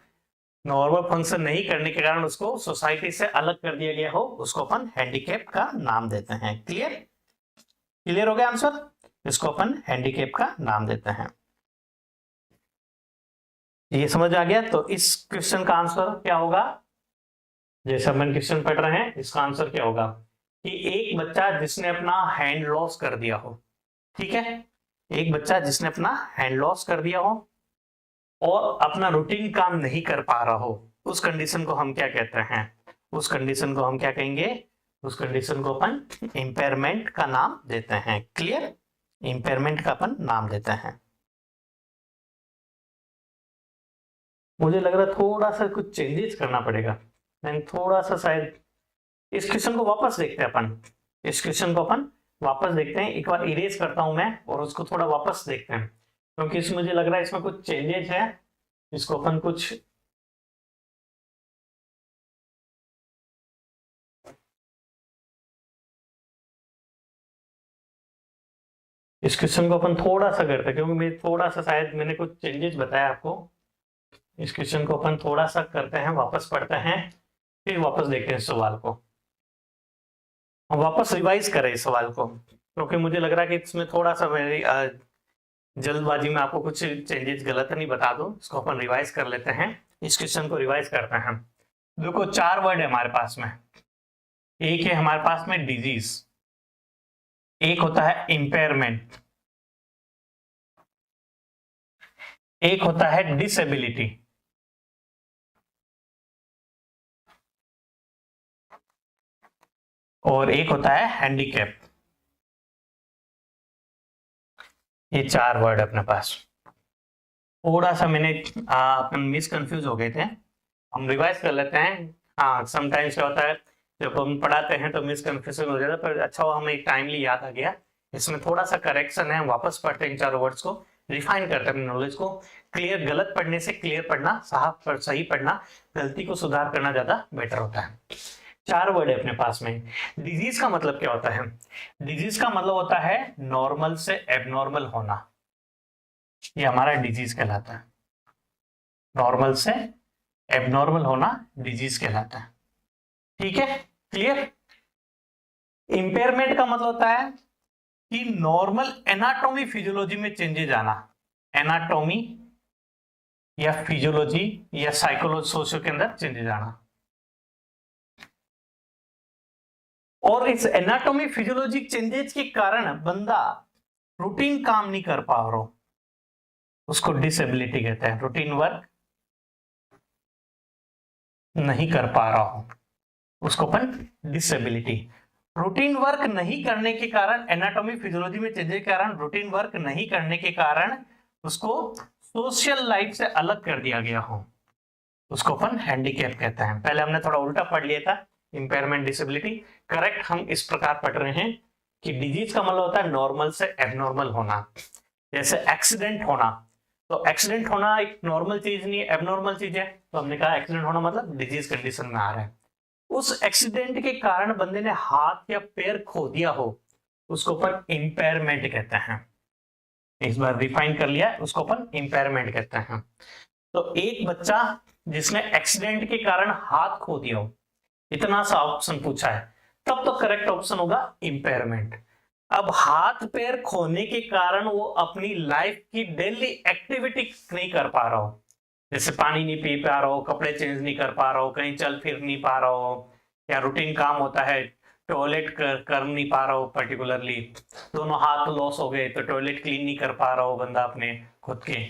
S1: नॉर्मल फंक्शन नहीं करने के कारण उसको सोसाइटी से अलग कर दिया गया हो उसको अपन हैंडीकैप का नाम देते हैं। क्लियर, क्लियर हो गया आंसर। इसको अपन हैंडीकैप का नाम देते हैं। ये समझ आ गया। तो इस क्वेश्चन का आंसर क्या होगा, जैसे अपन क्वेश्चन पढ़ रहे हैं इसका आंसर क्या होगा कि एक बच्चा जिसने अपना हैंड लॉस कर दिया हो, ठीक है, एक बच्चा जिसने अपना हैंड लॉस कर दिया हो और अपना रूटीन काम नहीं कर पा रहा हो, उस कंडीशन को हम क्या कहते हैं, उस कंडीशन को हम क्या कहेंगे, उस कंडीशन को अपन इम्पेयरमेंट का नाम देते हैं। क्लियर, इम्पेयरमेंट का अपन नाम देते हैं। मुझे लग रहा है थोड़ा सा कुछ चेंजेस करना पड़ेगा, मैं थोड़ा सा शायद इस क्वेश्चन को वापस देखते हैं अपन, इस क्वेश्चन को अपन वापस देखते हैं। एक बार इरेज करता हूं मैं और उसको थोड़ा वापस देखते हैं, क्योंकि इसमें मुझे लग रहा है इसमें कुछ चेंजेस है। इसको अपन कुछ इस क्वेश्चन को अपन थोड़ा सा करते हैं, क्योंकि मैं थोड़ा सा शायद मैंने कुछ चेंजेस बताया आपको। इस क्वेश्चन को अपन थोड़ा सा करते हैं, वापस पढ़ते हैं, फिर वापस देखते हैं इस सवाल को, वापस रिवाइज करें इस सवाल को, क्योंकि मुझे लग रहा है कि इसमें थोड़ा सा मेरी जल्दबाजी में आपको कुछ चेंजेस गलत नहीं बता दूं। इसको अपन रिवाइज कर लेते हैं, इस क्वेश्चन को रिवाइज करते हैं। देखो 4 वर्ड है हमारे पास में, एक है हमारे पास में डिजीज, एक होता है इम्पेयरमेंट, एक होता है डिसेबिलिटी, और एक होता है हैंडीकैप। ये 4 वर्ड अपने पास। थोड़ा सा मैंने अपन मिस कंफ्यूज हो गए थे, हम रिवाइज कर लेते हैं। हाँ, समटाइम्स क्या होता है जब हम पढ़ाते हैं तो मिस कंफ्यूजन हो जाता है, पर अच्छा हुआ हमें टाइमली याद आ गया। इसमें थोड़ा सा करेक्शन है, वापस पढ़ते हैं इन 4 वर्ड्स को, रिफाइन करते हैं अपनी नॉलेज को। क्लियर, गलत पढ़ने से क्लियर पढ़ना, सही पढ़ना, गलती को सुधार करना ज्यादा बेटर होता है। 4 वर्ड है अपने पास में। डिजीज का मतलब क्या होता है, डिजीज का मतलब होता है नॉर्मल से एबनॉर्मल होना, ये हमारा डिजीज कहलाता है। नॉर्मल से एबनॉर्मल होना डिजीज कहलाता है। ठीक है, क्लियर। इंपेयरमेंट का मतलब होता है कि नॉर्मल एनाटॉमी फिजियोलॉजी में चेंजेस आना, एनाटॉमी या फिजियोलॉजी या साइकोलॉजी सोशियो के अंदर चेंजेस आना। और इस एनाटॉमी फिजियोलॉजिक चेंजेस के कारण बंदा रूटीन काम नहीं कर पा रहा, उसको डिसेबिलिटी कहते हैं। रूटीन वर्क नहीं कर पा रहा हूं उसको अपन डिसेबिलिटी। रूटीन वर्क नहीं करने के कारण, एनाटॉमी फिजियोलॉजी में चेंजेस के कारण, रूटीन वर्क नहीं करने के कारण उसको सोशल लाइफ से अलग कर दिया गया हो, उसको अपन हैंडीकैप कहते हैं। पहले हमने थोड़ा उल्टा पढ़ लिया था, इंपेयरमेंट डिसेबिलिटी। करेक्ट हम इस प्रकार पढ़ रहे हैं कि डिजीज का मतलब होता है नॉर्मल से एबनॉर्मल होना। जैसे एक्सीडेंट होना, तो एक्सीडेंट होना एक नॉर्मल चीज नहीं है, एबनॉर्मल चीज है। तो हमने कहा एक्सीडेंट होना मतलब डिजीज कंडीशन में आ रहा है। उस एक्सीडेंट के कारण बंदे ने हाथ या पैर खो दिया हो, उसको अपन इंपेयरमेंट कहते हैं। इस बार रिफाइन कर लिया, उसको अपन इंपेयरमेंट कहते हैं। तो एक बच्चा जिसने एक्सीडेंट के कारण हाथ खो दिया हो, इतना सा ऑप्शन पूछा है, तब तो करेक्ट ऑप्शन होगा इंपेयरमेंट। अब हाथ पैर खोने के कारण वो अपनी लाइफ की डेली एक्टिविटी नहीं कर पा रहा हो, जैसे पानी नहीं पी पा रहा हो, कपड़े चेंज नहीं कर पा रहा हो, कहीं चल फिर नहीं पा रहा हो, या रूटीन काम होता है टॉयलेट कर नहीं पा रहा हो पर्टिकुलरली, दोनों हाथ लॉस हो गए तो टॉयलेट क्लीन नहीं कर पा रहा हो बंदा अपने खुद के,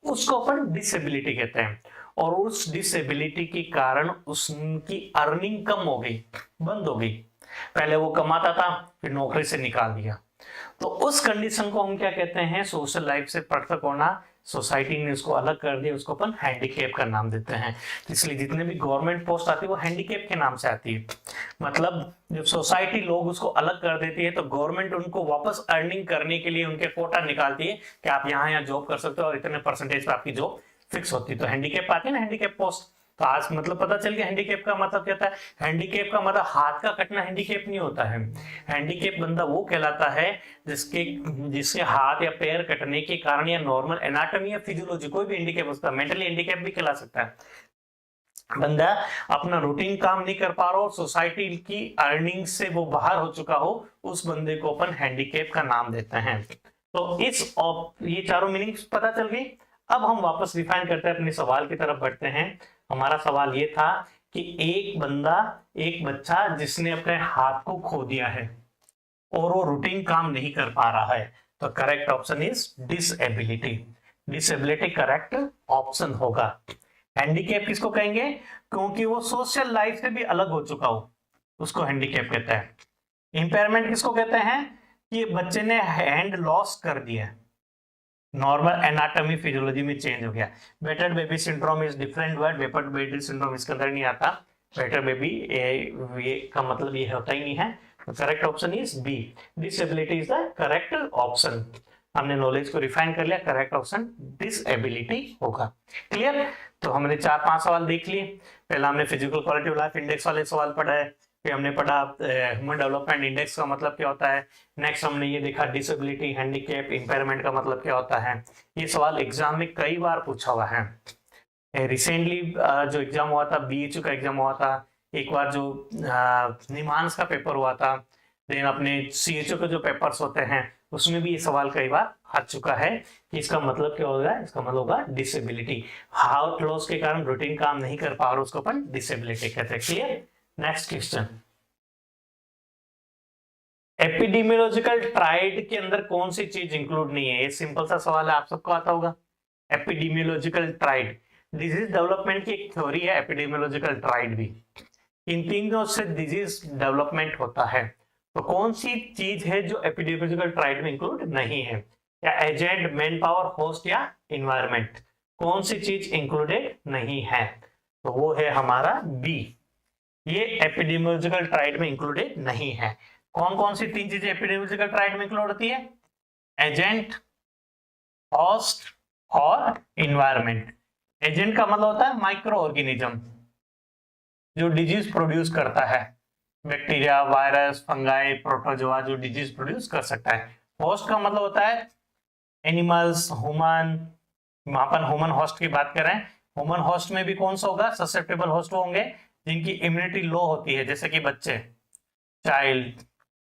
S1: उसको अपन डिसेबिलिटी कहते हैं। और उस डिसेबिलिटी के कारण उसकी अर्निंग कम हो गई, बंद हो गई। पहले वो कमाता था, फिर नौकरी से निकाल दिया, तो उस कंडीशन को हम क्या कहते हैं, सोशल लाइफ से पृथक होना। सोसाइटी ने उसको अलग कर दिया, उसको अपन हैंडीकैप का नाम देते हैं। इसलिए जितने भी गवर्नमेंट पोस्ट आती है वो हैंडीकैप के नाम से आती है। मतलब जब सोसाइटी लोग उसको अलग कर देती है तो गवर्नमेंट उनको वापस अर्निंग करने के लिए उनके कोटा निकालती है कि आप यहाँ जॉब कर सकते हो और इतने परसेंटेज पर आपकी जॉब फिक्स होती है। तो हैंडीकैप आती है ना, हैंडीकैप पोस्ट। तो आज मतलब पता चल गया हैंडीकैप का मतलब क्या था। हैंडीकैप का मतलब हाथ का कटना हैंडीकैप नहीं होता है। हैंडीकैप बंदा वो कहलाता है जिसके हाथ या पैर कटने के कारण या नॉर्मल एनाटॉमी या फिजियोलॉजी कोई भी हैंडीकैप हो सकता है, मेंटली हैंडीकैप भी कहला सकता है। बंदा अपना रूटीन काम नहीं कर पा रहा और सोसाइटी की अर्निंग से वो बाहर हो चुका हो, उस बंदे को अपन हैंडीकैप का नाम देते हैं। तो ये चारों मीनिंग्स पता चल गई। अब हम वापस डिफाइन करते हैं, अपने सवाल की तरफ बढ़ते हैं। हमारा सवाल ये था कि एक बच्चा जिसने अपने हाथ को खो दिया है और वो रूटीन काम नहीं कर पा रहा है, तो correct option is disability. Disability correct option होगा। हैंडीकैप किसको कहेंगे, क्योंकि वो सोशल लाइफ से भी अलग हो चुका हो, उसको हैंडीकैप कहते हैं। इंपेयरमेंट किसको कहते हैं, कि बच्चे ने हैंड लॉस कर दिया, नॉर्मल एनाटॉमी फिजियोलॉजी में चेंज हो गया। Better baby syndrome is different word, better baby syndrome इसके अंदर नहीं आता। बेटर बेबी ये का मतलब ये होता ही नहीं है। तो correct option is B, disability is the correct option. हमने नॉलेज को रिफाइन कर लिया, करेक्ट ऑप्शन डिसेबिलिटी होगा। क्लियर। तो हमने 4-5 सवाल देख लिए। पहला हमने physical quality of life index वाले सवाल पढ़ा है, फिर हमने पढ़ा ह्यूमन डेवलपमेंट इंडेक्स का मतलब क्या होता है। नेक्स्ट हमने ये देखा डिसेबिलिटी, हैंडीकैप, इंपेयरमेंट का मतलब क्या होता है। ये सवाल एग्जाम में कई बार पूछा हुआ है। रिसेंटली जो एग्जाम हुआ था, बीएचयू का एग्जाम हुआ था, एक बार जो निमांस का पेपर हुआ था, देन अपने सीएचओ के जो पेपर्स होते हैं उसमें भी ये सवाल कई बार आ चुका है कि इसका मतलब क्या होगा। इसका मतलब होगा डिसेबिलिटी, हार्ट लॉस के कारण रूटीन काम नहीं कर पा रहा, उसको अपन डिसेबिलिटी कहते हैं। Clear. Next question, epidemiological tried के अंदर कौन सी चीज इंक्लूड नहीं है। ये सिंपल सा सवाल है, आप सबको आता होगा। एपिडेमियोलॉजिकल ट्राइड डिजीज डेवलपमेंट की एक थ्योरी है, एपिडेमियोलॉजिकल ट्राइड भी। इन तीनों से डिजीज डेवलपमेंट होता है। तो कौन सी चीज है जो एपिडेमियोलॉजिकल ट्राइड में इंक्लूड नहीं है, या एजेंट, मैन पावर, होस्ट या इन्वायरमेंट, कौन सी चीज इंक्लूडेड नहीं है। तो वो है हमारा बी, ये एपिडेमियोलॉजिकल ट्राइड में इंक्लूडेड नहीं है। कौन कौन सी 3 चीजें एपिडेमियोलॉजिकल ट्राइड में इंक्लूड होती है, एजेंट, होस्ट और इन्वायरमेंट। एजेंट का मतलब होता है माइक्रो ऑर्गेनिज्म जो डिजीज प्रोड्यूस करता है, बैक्टीरिया, वायरस, फंगाई, प्रोटोजोआ जो डिजीज प्रोड्यूस कर सकता है। होस्ट का मतलब होता है एनिमल्स, ह्यूमन, वहां पर ह्यूमन होस्ट की बात करें। ह्यूमन होस्ट में भी कौन सा होगा, ससेप्टेबल होस्ट होंगे जिनकी इम्यूनिटी लो होती है, जैसे कि बच्चे, child,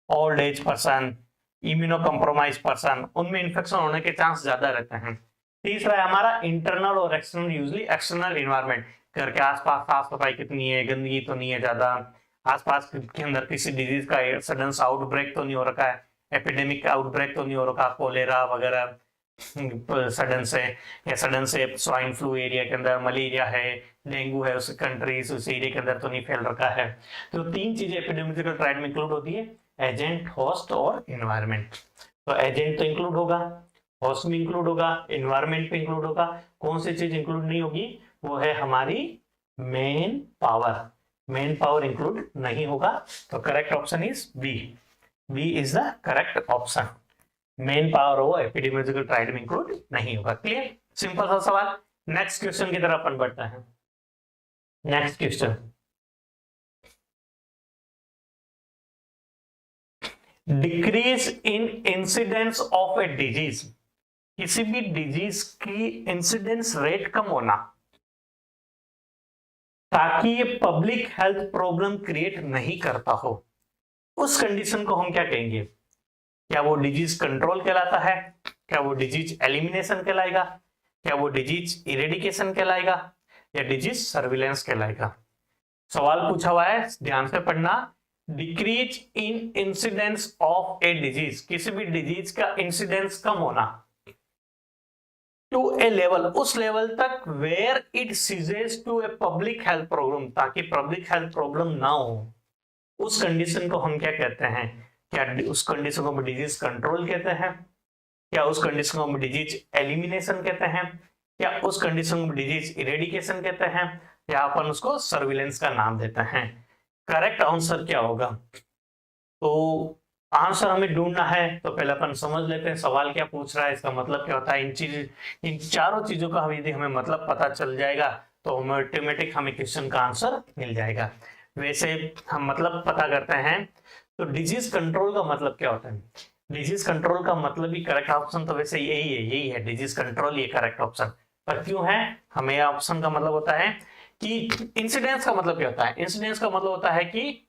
S1: old age person, immuno compromise person, उनमें इन्फेक्शन होने के चांस ज्यादा रहते हैं। तीसरा है हमारा इंटरनल और एक्सटर्नल, यूजली एक्सटर्नल इन्वायरमेंट, घर के आसपास साफ सफाई कितनी है, गंदगी तो नहीं है ज्यादा, आसपास के अंदर किसी डिजीज का सडन आउटब्रेक तो नहीं हो रखा है, एपिडेमिक का आउटब्रेक तो नहीं हो रखा, कोलेरा वगैरह सडन से, या सडन से स्वाइन फ्लू एरिया के अंदर, मलेरिया है, डेंगू है, उस कंट्रीज उस एरिया के अंदर तो नहीं फैल रखा है। तो 3 चीजें एपिडेमियोलॉजिकल ट्राइड में इंक्लूड होती है, एजेंट, होस्ट और इन्वायरमेंट। तो एजेंट तो इंक्लूड होगा, होस्ट में इंक्लूड होगा, इन्वायरमेंट में इंक्लूड होगा। कौन सी चीज इंक्लूड नहीं होगी, वो है हमारी manpower. Manpower include नहीं होगा। तो correct option is B, B is the correct option. Manpower हो एपिडेमियोलॉजिकल ट्राइड में इंक्लूड नहीं होगा। क्लियर, सिंपल सा सवाल। नेक्स्ट क्वेश्चन की तरफ अपन बढ़ते हैं। Next question, decrease in incidence of a disease, किसी भी डिजीज की इंसिडेंस रेट कम होना ताकि ये पब्लिक हेल्थ प्रॉब्लम क्रिएट नहीं करता हो, उस कंडीशन को हम क्या कहेंगे। क्या वो डिजीज कंट्रोल कहलाता है, क्या वो डिजीज एलिमिनेशन कहलाएगा, क्या वो डिजीज इरेडिकेशन कहलाएगा, या डिजीज सर्विलेंस कहलाएगा। सवाल पूछा हुआ है, ध्यान से पढ़ना। Decrease in incidence of a disease, किसी भी डिजीज का इंसिडेंस कम होना टू ए लेवल, उस लेवल तक where it ceases to a public health problem, ताकि पब्लिक हेल्थ प्रॉब्लम ना हो, उस कंडीशन को हम क्या कहते हैं? क्या उस कंडीशन को हम डिजीज कंट्रोल कहते हैं? क्या उस कंडीशन को हम डिजीज एलिमिनेशन कहते हैं? क्या उस कंडीशन को डिजीज इरेडिकेशन कहते हैं? या अपन उसको सर्विलेंस का नाम देते हैं? करेक्ट आंसर क्या होगा? तो आंसर हमें ढूंढना है, तो पहले अपन समझ लेते हैं सवाल क्या पूछ रहा है, इसका मतलब क्या होता है। इन चारों चीजों का यदि हमें मतलब पता चल जाएगा तो हमें ऑटोमेटिक हमें क्वेश्चन का आंसर मिल जाएगा। वैसे हम मतलब पता करते हैं, तो डिजीज कंट्रोल का मतलब क्या होता है? डिजीज कंट्रोल का मतलब ही करेक्ट ऑप्शन तो वैसे यही है डिजीज कंट्रोल, ये करेक्ट ऑप्शन। पर क्यों है? हमें ऑप्शन का मतलब होता है कि इंसिडेंस का मतलब क्या होता है? इंसिडेंस का मतलब होता है कि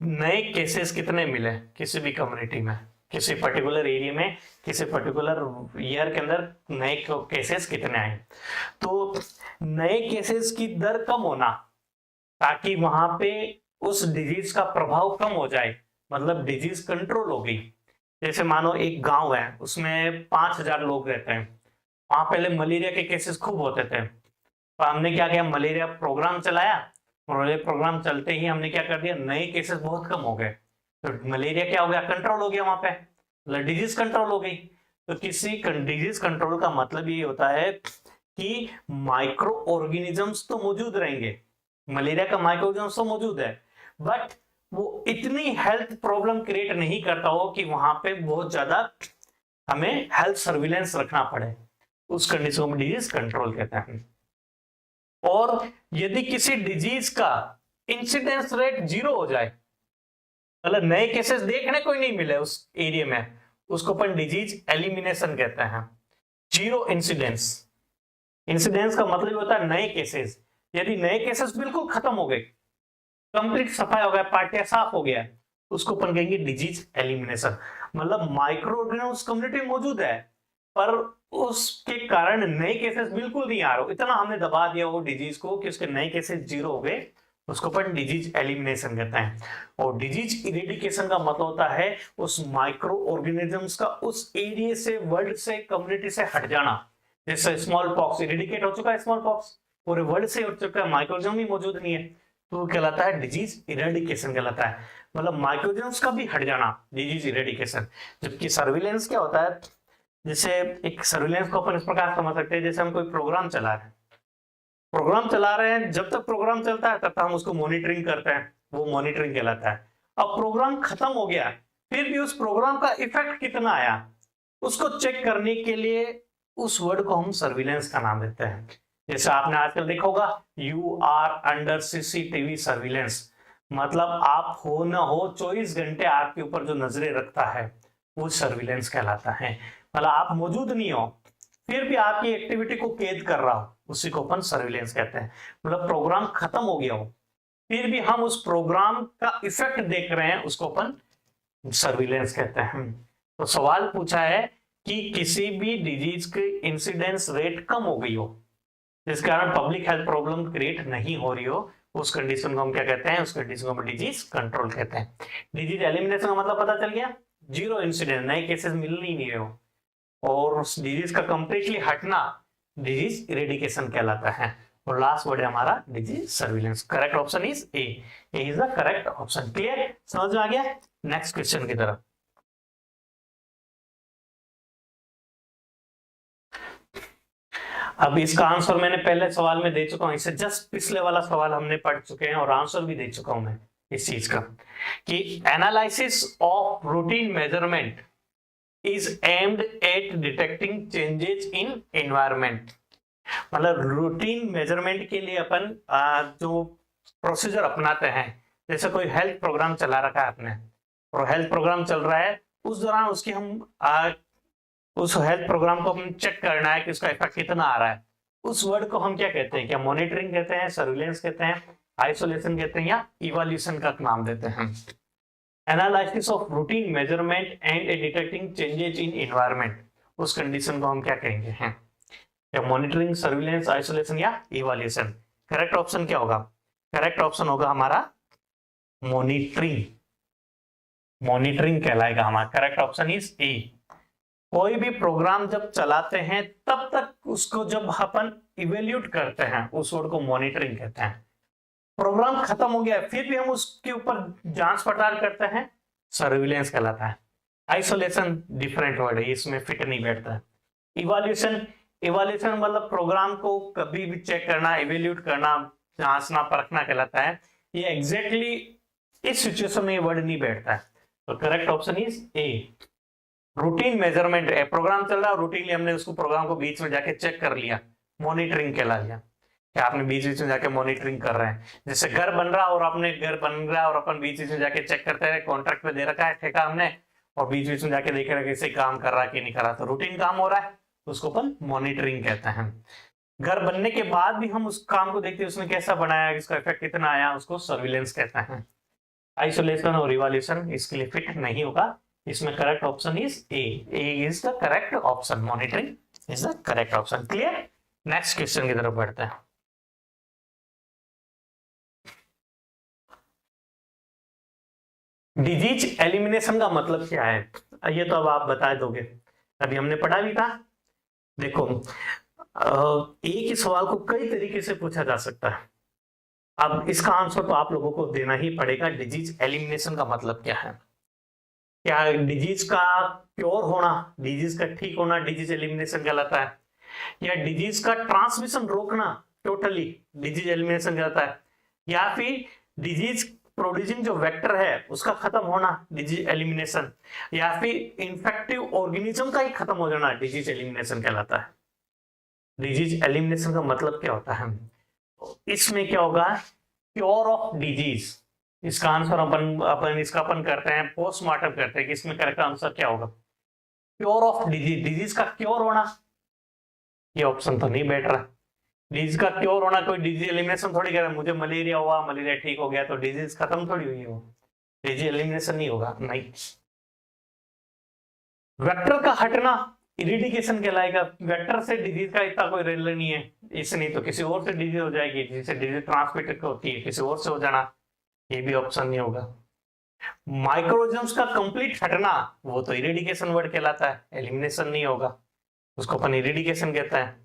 S1: नए केसेस कितने मिले किसी भी कम्युनिटी में, किसी पर्टिकुलर एरिया में, किसी पर्टिकुलर ईयर के अंदर नए केसेस कितने आए। तो नए केसेस की दर कम होना, ताकि वहां पे उस डिजीज का प्रभाव कम हो जाए, मतलब डिजीज कंट्रोल हो गई। जैसे मानो एक गांव है, उसमें 5000 लोग रहते हैं, वहां पहले मलेरिया के केसेस खूब होते थे, तो हमने क्या किया, मलेरिया प्रोग्राम चलाया, मलेरिया प्रोग्राम चलते ही हमने क्या कर दिया, नए केसेस बहुत कम हो गए, तो मलेरिया क्या हो गया, कंट्रोल हो गया वहां पे, मतलब डिजीज कंट्रोल हो गई। तो किसी डिजीज कंट्रोल का मतलब ये होता है कि माइक्रो ऑर्गेनिजम्स तो मौजूद रहेंगे, मलेरिया का माइक्रो ऑर्गेनिजम्स तो मौजूद है, बट वो इतनी हेल्थ प्रॉब्लम क्रिएट नहीं करता हो कि वहां पे बहुत ज्यादा हमें हेल्थ सर्विलेंस रखना पड़े, उस कंडीशन में डिजीज कंट्रोल कहते हैं। और यदि किसी डिजीज का इंसिडेंस रेट 0 हो जाए, मतलब नए केसेस देखने कोई नहीं मिले उस एरिया में, उसको अपन डिजीज एलिमिनेशन कहते हैं। 0 इंसिडेंस, इंसिडेंस का मतलब होता है नए केसेस। यदि नए केसेस बिल्कुल खत्म हो गए, कंप्लीट सफाई हो गया, पार्टिया साफ हो गया, उसको अपन कहेंगे डिजीज एलिमिनेशन। मतलब माइक्रो ऑर्गेनिज्म कम्युनिटी मौजूद है, पर उसके कारण नए केसेस बिल्कुल नहीं आ रहे, इतना हमने दबा दिया वो डिजीज को कि उसके नए केसेस 0 हो गए, उसको अपन डिजीज एलिमिनेशन कहते हैं। और डिजीज इरेडिकेशन का मतलब होता है उस माइक्रो ऑर्गेनिजम्स का उस एरिया से, वर्ल्ड से, कम्युनिटी से हट जाना। जैसे स्मॉल पॉक्स इरेडिकेट हो चुका है, स्मॉल पॉक्स पूरे वर्ल्ड से हट चुका है, माइक्रोऑर्गेनिज्म ही मौजूद नहीं है, तो वो कहलाता है डिजीज इरेडिकेशन कहलाता है, मतलब माइक्रोऑर्गेनिजम्स का भी हट जाना, डिजीज इरेडिकेशन। जबकि सर्विलेंस क्या होता है, जैसे एक सर्विलेंस को अपन इस प्रकार समझ सकते हैं, जैसे हम कोई प्रोग्राम चला रहे हैं, जब तक प्रोग्राम चलता है तब तक हम उसको मॉनिटरिंग करते हैं, वो मॉनिटरिंग कहलाता है। अब प्रोग्राम खत्म हो गया, फिर भी उस प्रोग्राम का इफेक्ट कितना आया उसको चेक करने के लिए उस वर्ड को हम सर्विलेंस का नाम देते हैं। जैसे आपने आजकल देखा होगा, you are under CCTV surveillance, मतलब आप हो ना हो 24 घंटे आपके ऊपर जो नजरें रखता है वो सर्विलेंस कहलाता है। मतलब आप मौजूद नहीं हो, फिर भी आपकी एक्टिविटी को कैद कर रहा हो, उसी को अपन सर्विलेंस कहते हैं। मतलब प्रोग्राम खत्म हो गया हो, फिर भी हम उस प्रोग्राम का इफेक्ट देख रहे हैं, उसको अपन सर्विलेंस कहते हैं। तो सवाल पूछा है कि किसी भी डिजीज की इंसिडेंस रेट कम हो गई हो, जिस कारण पब्लिक हेल्थ प्रॉब्लम क्रिएट नहीं हो रही हो, उस कंडीशन को हम क्या कहते हैं, उस कंडीशन को हम डिजीज कंट्रोल कहते हैं। डिजीज एलिमिनेशन का मतलब पता चल गया, 0 इंसिडेंट, नए केसेस मिल ही नहीं रहे हो, और उस डिजीज का कंप्लीटली हटना डिजीज इरेडिकेशन कहलाता है। और लास्ट वर्ड है हमारा disease surveillance. Correct option is a, is the correct option. Clear, समझ में आ गया? नेक्स्ट क्वेश्चन की तरफ। अब इसका आंसर मैंने पहले सवाल में दे चुका हूं, इससे जस्ट पिछले वाला सवाल हमने पढ़ चुके हैं और आंसर भी दे चुका हूं मैं इस चीज का, कि analysis of routine measurement is aimed at detecting changes in environment। मतलब रूटीन मेजरमेंट के लिए अपन जो प्रोसीजर अपनाते हैं, जैसे कोई हेल्थ प्रोग्राम चला रखा है आपने, और हेल्थ प्रोग्राम चल रहा है, उस दौरान उसकी हम उस हेल्थ प्रोग्राम को हम चेक करना है कि उसका इफेक्ट कितना आ रहा है, उस वर्ड को हम क्या कहते हैं? क्या मॉनिटरिंग कहते हैं, सर्विलेंस कहते हैं, आइसोलेशन कहते हैं, या इवैल्यूएशन का नाम देते हैं? Analysis of routine measurement and detecting changes in environment, उस कंडीशन को हम क्या कहेंगे हैं? या मॉनिटरिंग, सर्विलेंस, आइसोलेशन या इवैल्यूएशन? करेक्ट ऑप्शन क्या होगा? करेक्ट ऑप्शन होगा हमारा मॉनिटरिंग, मॉनिटरिंग कहलाएगा हमारा। Correct option is a. कोई भी प्रोग्राम जब चलाते हैं तब तक उसको जब अपन इवेल्यूट करते हैं उस वर्ड को मॉनिटरिंग कहते हैं। प्रोग्राम खत्म हो गया फिर भी हम उसके ऊपर जांच पड़ताल करते हैं, सर्विलेंस कहलाता है। आइसोलेशन डिफरेंट वर्ड है, इसमें फिट नहीं बैठता है। इवैल्यूएशन, इवैल्यूएशन मतलब प्रोग्राम को कभी भी चेक करना, इवेल्यूट करना, जांचना, परखना कहलाता है। ये एग्जैक्टली इस सिचुएशन में ये वर्ड नहीं बैठता है, तो correct option is a. Routine measurement है, प्रोग्राम चल रहा है रूटीनली हमने उसको प्रोग्राम को बीच में जाके चेक कर लिया, मॉनिटरिंग कहला लिया। क्या आपने बीच बीच में जाके मॉनिटरिंग कर रहे हैं, जैसे घर बन रहा और आपने घर बन रहा और अपन बीच बीच में जाके चेक करते रहे, कॉन्ट्रैक्ट पे दे रखा है ठेका हमने, और बीच बीच में जाके देख रहे कैसे काम कर रहा है कि नहीं कर रहा, तो रूटीन काम हो रहा है, उसको अपन मॉनिटरिंग कहते हैं। घर बनने के बाद भी हम उस काम को देखते हैं उसने कैसा बनाया, इसका इफेक्ट कितना आया, उसको सर्विलेंस कहते हैं। आइसोलेशन और इवैल्यूएशन इसके लिए फिट नहीं होगा, इसमें correct option is a. A is the correct option, monitoring is the correct option. Clear? Next question की तरफ बढ़ते हैं। डिजीज एलिमिनेशन का मतलब क्या है, ये तो अब आप बता दोगे, अभी हमने पढ़ा भी था। देखो एक ही सवाल को कई तरीके से पूछा जा सकता है, अब इसका आंसर तो आप लोगों को देना ही पड़ेगा। डिजीज एलिमिनेशन का मतलब क्या है? क्या डिजीज का क्योर होना, डिजीज का ठीक होना डिजीज एलिमिनेशन कहलाता है, या डिजीज का ट्रांसमिशन रोकना टोटली डिजीज एलिमिनेशन कहलाता है, या फिर डिजीज प्रोड्यूसिंग जो वेक्टर है उसका खत्म होना डिजीज एलिमिनेशन, या फिर इन्फेक्टिव ऑर्गेनिज्म का ही खत्म हो जाना डिजीज एलिमिनेशन कहलाता है। डिजीज एलिमिनेशन का मतलब क्या होता है? इसमें क्या होगा, क्योर ऑफ डिजीज, इसका आंसर अपन इसका अपन करते हैं, पोस्टमार्टम करते हैं कि इसमें करेक्ट आंसर क्या होगा। क्योर ऑफ डिजीज, डिजीज का क्योर होना, ये ऑप्शन तो नहीं बैठ रहा। डिजीज का क्योर होना, कोई डिजीज एलिमिनेशन थोड़ी कह रहा है, मुझे मलेरिया हुआ, मलेरिया ठीक हो गया तो डिजीज खत्म थोड़ी हुई हो, डिजीज एलिमिनेशन नहीं होगा, नहीं। वेक्टर का हटना इरिडिकेशन कहलाएगा, वेक्टर से डिजीज का इतना कोई रिलेशन नहीं है, इससे नहीं तो किसी और से डिजीज हो जाएगी, जिससे डिजीज ट्रांसमिटेड होती है किसी और से हो जाना, ये भी ऑप्शन नहीं होगा। माइक्रोऑर्गेनिज्म्स का कंप्लीट हटना, वो तो इरिडिकेशन वर्ड कहलाता है, एलिमिनेशन नहीं होगा, उसको अपन इरिडिकेशन कहते हैं।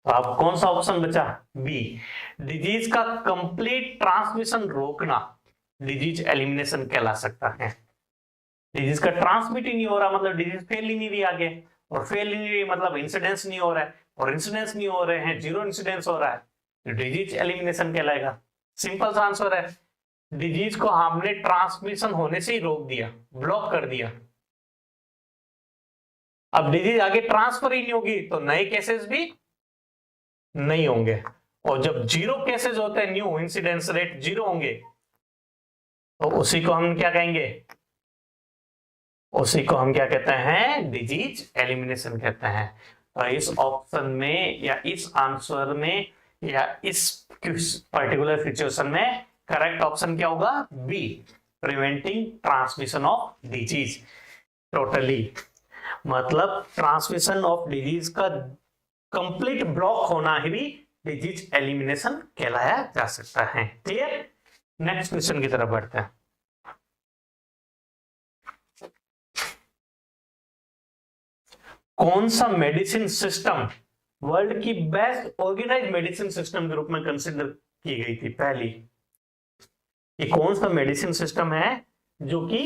S1: तो अब कौन सा ऑप्शन बचा? बी, डिजीज का कंप्लीट ट्रांसमिशन रोकना डिजीज एलिमिनेशन कहला सकता है। डिजीज का ट्रांसमिट ही नहीं हो रहा मतलब डिजीज फैल ही नहीं रही आगे, और फैल ही नहीं रही मतलब इंसिडेंस नहीं हो रहा है, और इंसिडेंस नहीं हो रहे हैं, जीरो इंसिडेंस हो रहा है, तो डिजीज एलिमिनेशन कहलाएगा। सिंपल सा आंसर है, डिजीज को हमने ट्रांसमिशन होने से ही रोक दिया, ब्लॉक कर दिया। अब डिजीज आगे ट्रांसफर ही नहीं होगी तो नए केसेस भी नहीं होंगे, और जब जीरो केसेस होते हैं, न्यू इंसिडेंस रेट जीरो होंगे, तो उसी को हम क्या कहेंगे, उसी को हम क्या कहते हैं, डिजीज एलिमिनेशन कहते हैं। तो इस ऑप्शन में या इस आंसर में या इस पर्टिकुलर सिचुएशन में करेक्ट ऑप्शन क्या होगा? B, preventing transmission of disease totally, मतलब ट्रांसमिशन ऑफ डिजीज का कंप्लीट ब्लॉक होना ही भी डिजीज एलिमिनेशन कहलाया जा सकता है। क्लियर? नेक्स्ट क्वेश्चन की तरफ बढ़ते हैं। कौन सा मेडिसिन सिस्टम वर्ल्ड की बेस्ट ऑर्गेनाइज्ड मेडिसिन सिस्टम के रूप में कंसिडर की गई थी पहली? ये कौन सा मेडिसिन सिस्टम है जो कि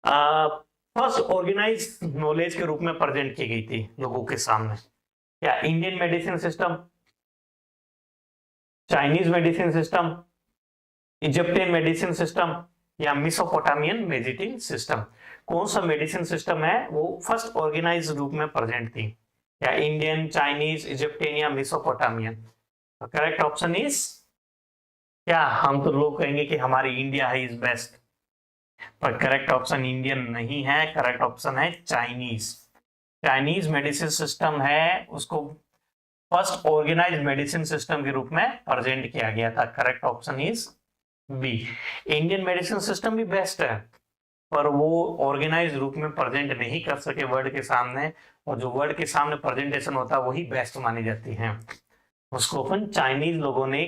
S1: फर्स्ट ऑर्गेनाइज नॉलेज के रूप में प्रेजेंट की गई थी लोगों के सामने? क्या Indian medicine system, Chinese medicine system, Egyptian medicine system, या मेसोपोटामियन मेडिसिन सिस्टम? कौन सा मेडिसिन सिस्टम है वो फर्स्ट ऑर्गेनाइज रूप में प्रेजेंट थी? या इंडियन, चाइनीज, इजिप्टियन या मेसोपोटामियन? करेक्ट ऑप्शन इज क्या? हम तो लोग कहेंगे कि हमारी इंडिया है इज बेस्ट, पर करेक्ट ऑप्शन इंडियन नहीं है, करेक्ट ऑप्शन है चाइनीज। चाइनीज मेडिसिन सिस्टम है, उसको फर्स्ट ऑर्गेनाइज्ड मेडिसिन सिस्टम के रूप में प्रेजेंट किया गया था। Correct option is B. Indian medicine system भी बेस्ट है, पर वो ऑर्गेनाइज रूप में प्रेजेंट नहीं कर सके वर्ल्ड के सामने, और जो वर्ल्ड के सामने प्रेजेंटेशन होता है वही बेस्ट मानी जाती है। उसको अपन चाइनीज लोगों ने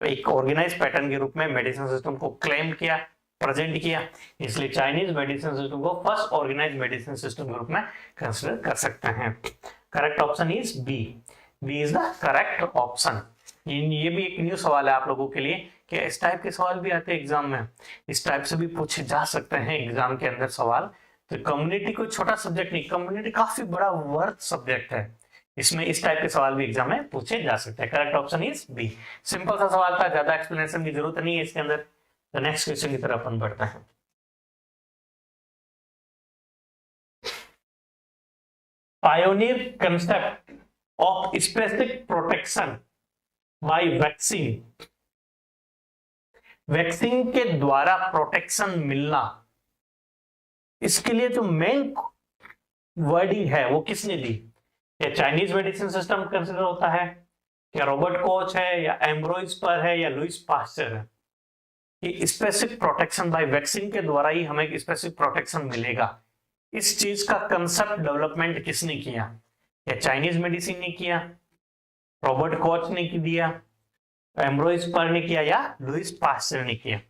S1: एक ऑर्गेनाइज पैटर्न के रूप में मेडिसिन सिस्टम को क्लेम किया, प्रेजेंट किया, इसलिए चाइनीज मेडिसिन सिस्टम को फर्स्ट ऑर्गेनाइज मेडिसिन सिस्टम के रूप में कंसिडर कर सकते हैं। Correct option is B, B is the correct option. ये भी एक न्यू सवाल है आप लोगों के लिए कि इस टाइप के सवाल भी आते हैं एग्जाम में, इस टाइप से भी पूछे जा सकते हैं एग्जाम के अंदर सवाल। तो कम्युनिटी कोई छोटा सब्जेक्ट नहीं, कम्युनिटी काफी बड़ा वर्थ सब्जेक्ट है, इसमें इस टाइप के सवाल भी एग्जाम में पूछे जा सकते हैं। Correct option is B. Simple सा सवाल था, ज्यादा एक्सप्लेनेशन की जरूरत नहीं है इसके अंदर। तो नेक्स्ट क्वेश्चन की तरफ अपन बढ़ते हैं। Pioneer concept of specific protection by vaccine, vaccine के द्वारा प्रोटेक्शन मिलना, इसके लिए जो मेन वर्डिंग है वो किसने दी? क्या चाइनीज मेडिसिन सिस्टम कंसिडर होता है, क्या रॉबर्ट कोच है, या एम्ब्रोइज पर है, या लुइस पास्चर है? कि स्पेसिफिक प्रोटेक्शन बाय वैक्सीन के द्वारा ही हमें स्पेसिफिक प्रोटेक्शन मिलेगा, इस चीज का कंसेप्ट डेवलपमेंट किसने किया? या चाइनीज मेडिसिन ने किया, रॉबर्ट कोच ने दिया, एम्ब्रोइज पर ने किया, या लुइस पास्चर ने किया?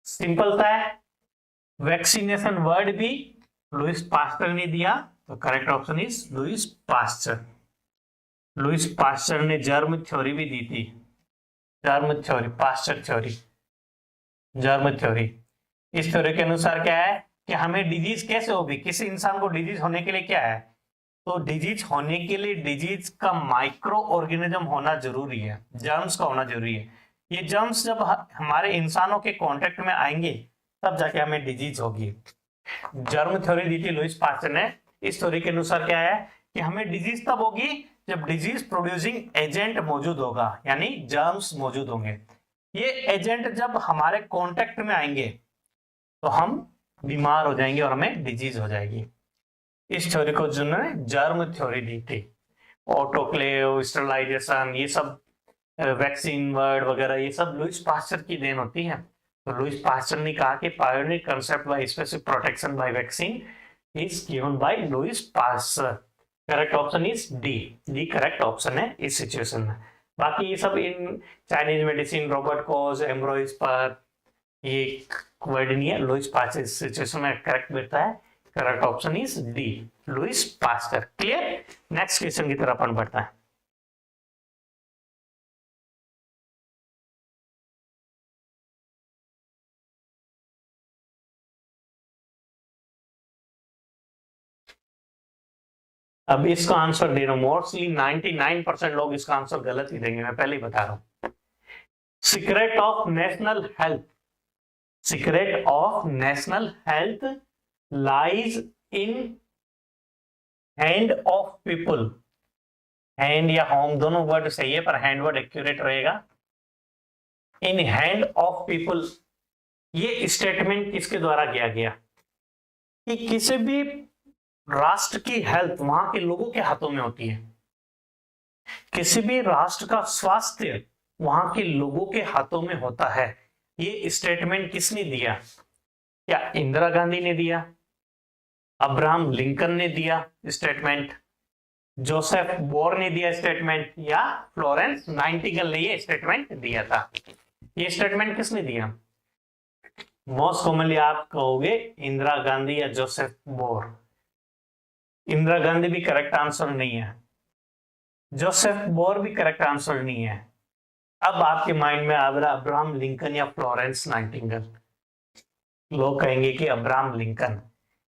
S1: सिंपल सा है, वैक्सीनेशन वर्ड भी लुइस पास्चर ने दिया, तो correct option is Louis Pasteur. Louis Pasteur ने जर्म थ्योरी भी दी थी, germ theory, Pasteur theory, germ theory. इस थ्योरी के अनुसार क्या है कि हमें डिजीज कैसे होगी, किसी इंसान को डिजीज होने के लिए क्या है, तो डिजीज होने के लिए डिजीज का माइक्रो ऑर्गेनिज्म होना जरूरी है, जर्म्स का होना जरूरी है। ये जर्म्स जब हमारे इंसानों के कांटेक्ट में आएंगे तब जाके हमें डिजीज होगी। जर्म थ्योरी दी थी लुइस पास्चर ने। इस थ्योरी के अनुसार क्या है कि हमें डिजीज तब होगी जब डिजीज प्रोड्यूसिंग एजेंट मौजूद होगा, यानी जर्म्स मौजूद होंगे। ये एजेंट जब हमारे कांटेक्ट में आएंगे तो हम बीमार हो जाएंगे और हमें डिजीज हो जाएगी। इस थ्योरी को जिन्होंने जर्म थ्योरी दी थी। ऑटोक्लेव, स्टरलाइजेशन, ये सब वैक्सीन वर्ड वगैरह, ये सब लुइस पास्चर की देन होती है। तो लुइस पास्चर ने कहा कि pioneer concept by specific protection by vaccine is given by Louis Pasteur. Correct option is D, D correct option है इस सिचुएशन में। बाकी ये सब in Chinese medicine, Robert Koch, Ambroise Paré, ये वर्ड नहीं है, लुइस पास्चर इस सिचुएशन में करेक्ट बैठता है। Correct option is D, Louis Pasteur. Clear? Next question की तरफ अपन बढ़ता है। अब इसका आंसर दे रहा हूं, मोस्टली 99% लोग इसका आंसर गलत ही देंगे, मैं पहले ही बता रहा हूं। Secret of national health, secret of national health lies in hand of people. Hand या होम दोनों वर्ड सही है, पर हैंड वर्ड एक्यूरेट रहेगा। इन हैंड ऑफ पीपल, ये स्टेटमेंट किसके द्वारा किया गया कि किसी भी राष्ट्र की हेल्थ वहां के लोगों के हाथों में होती है, किसी भी राष्ट्र का स्वास्थ्य वहां के लोगों के हाथों में होता है। ये स्टेटमेंट किसने दिया? क्या इंदिरा गांधी ने दिया, अब्राहम लिंकन ने दिया स्टेटमेंट, जोसेफ बोर ने दिया स्टेटमेंट, या फ्लोरेंस नाइटिंगेल ने ये स्टेटमेंट दिया था? ये स्टेटमेंट किसने दिया? मोस्ट कॉमनली आप कहोगे इंदिरा गांधी या जोसेफ बोर। इंदिरा गांधी भी करेक्ट आंसर नहीं है, जोसेफ बोर भी करेक्ट आंसर नहीं है। अब आपके माइंड में आ रहा अब्राहम लिंकन या फ्लोरेंस नाइटिंगेल। लोग कहेंगे कि अब्राहम लिंकन,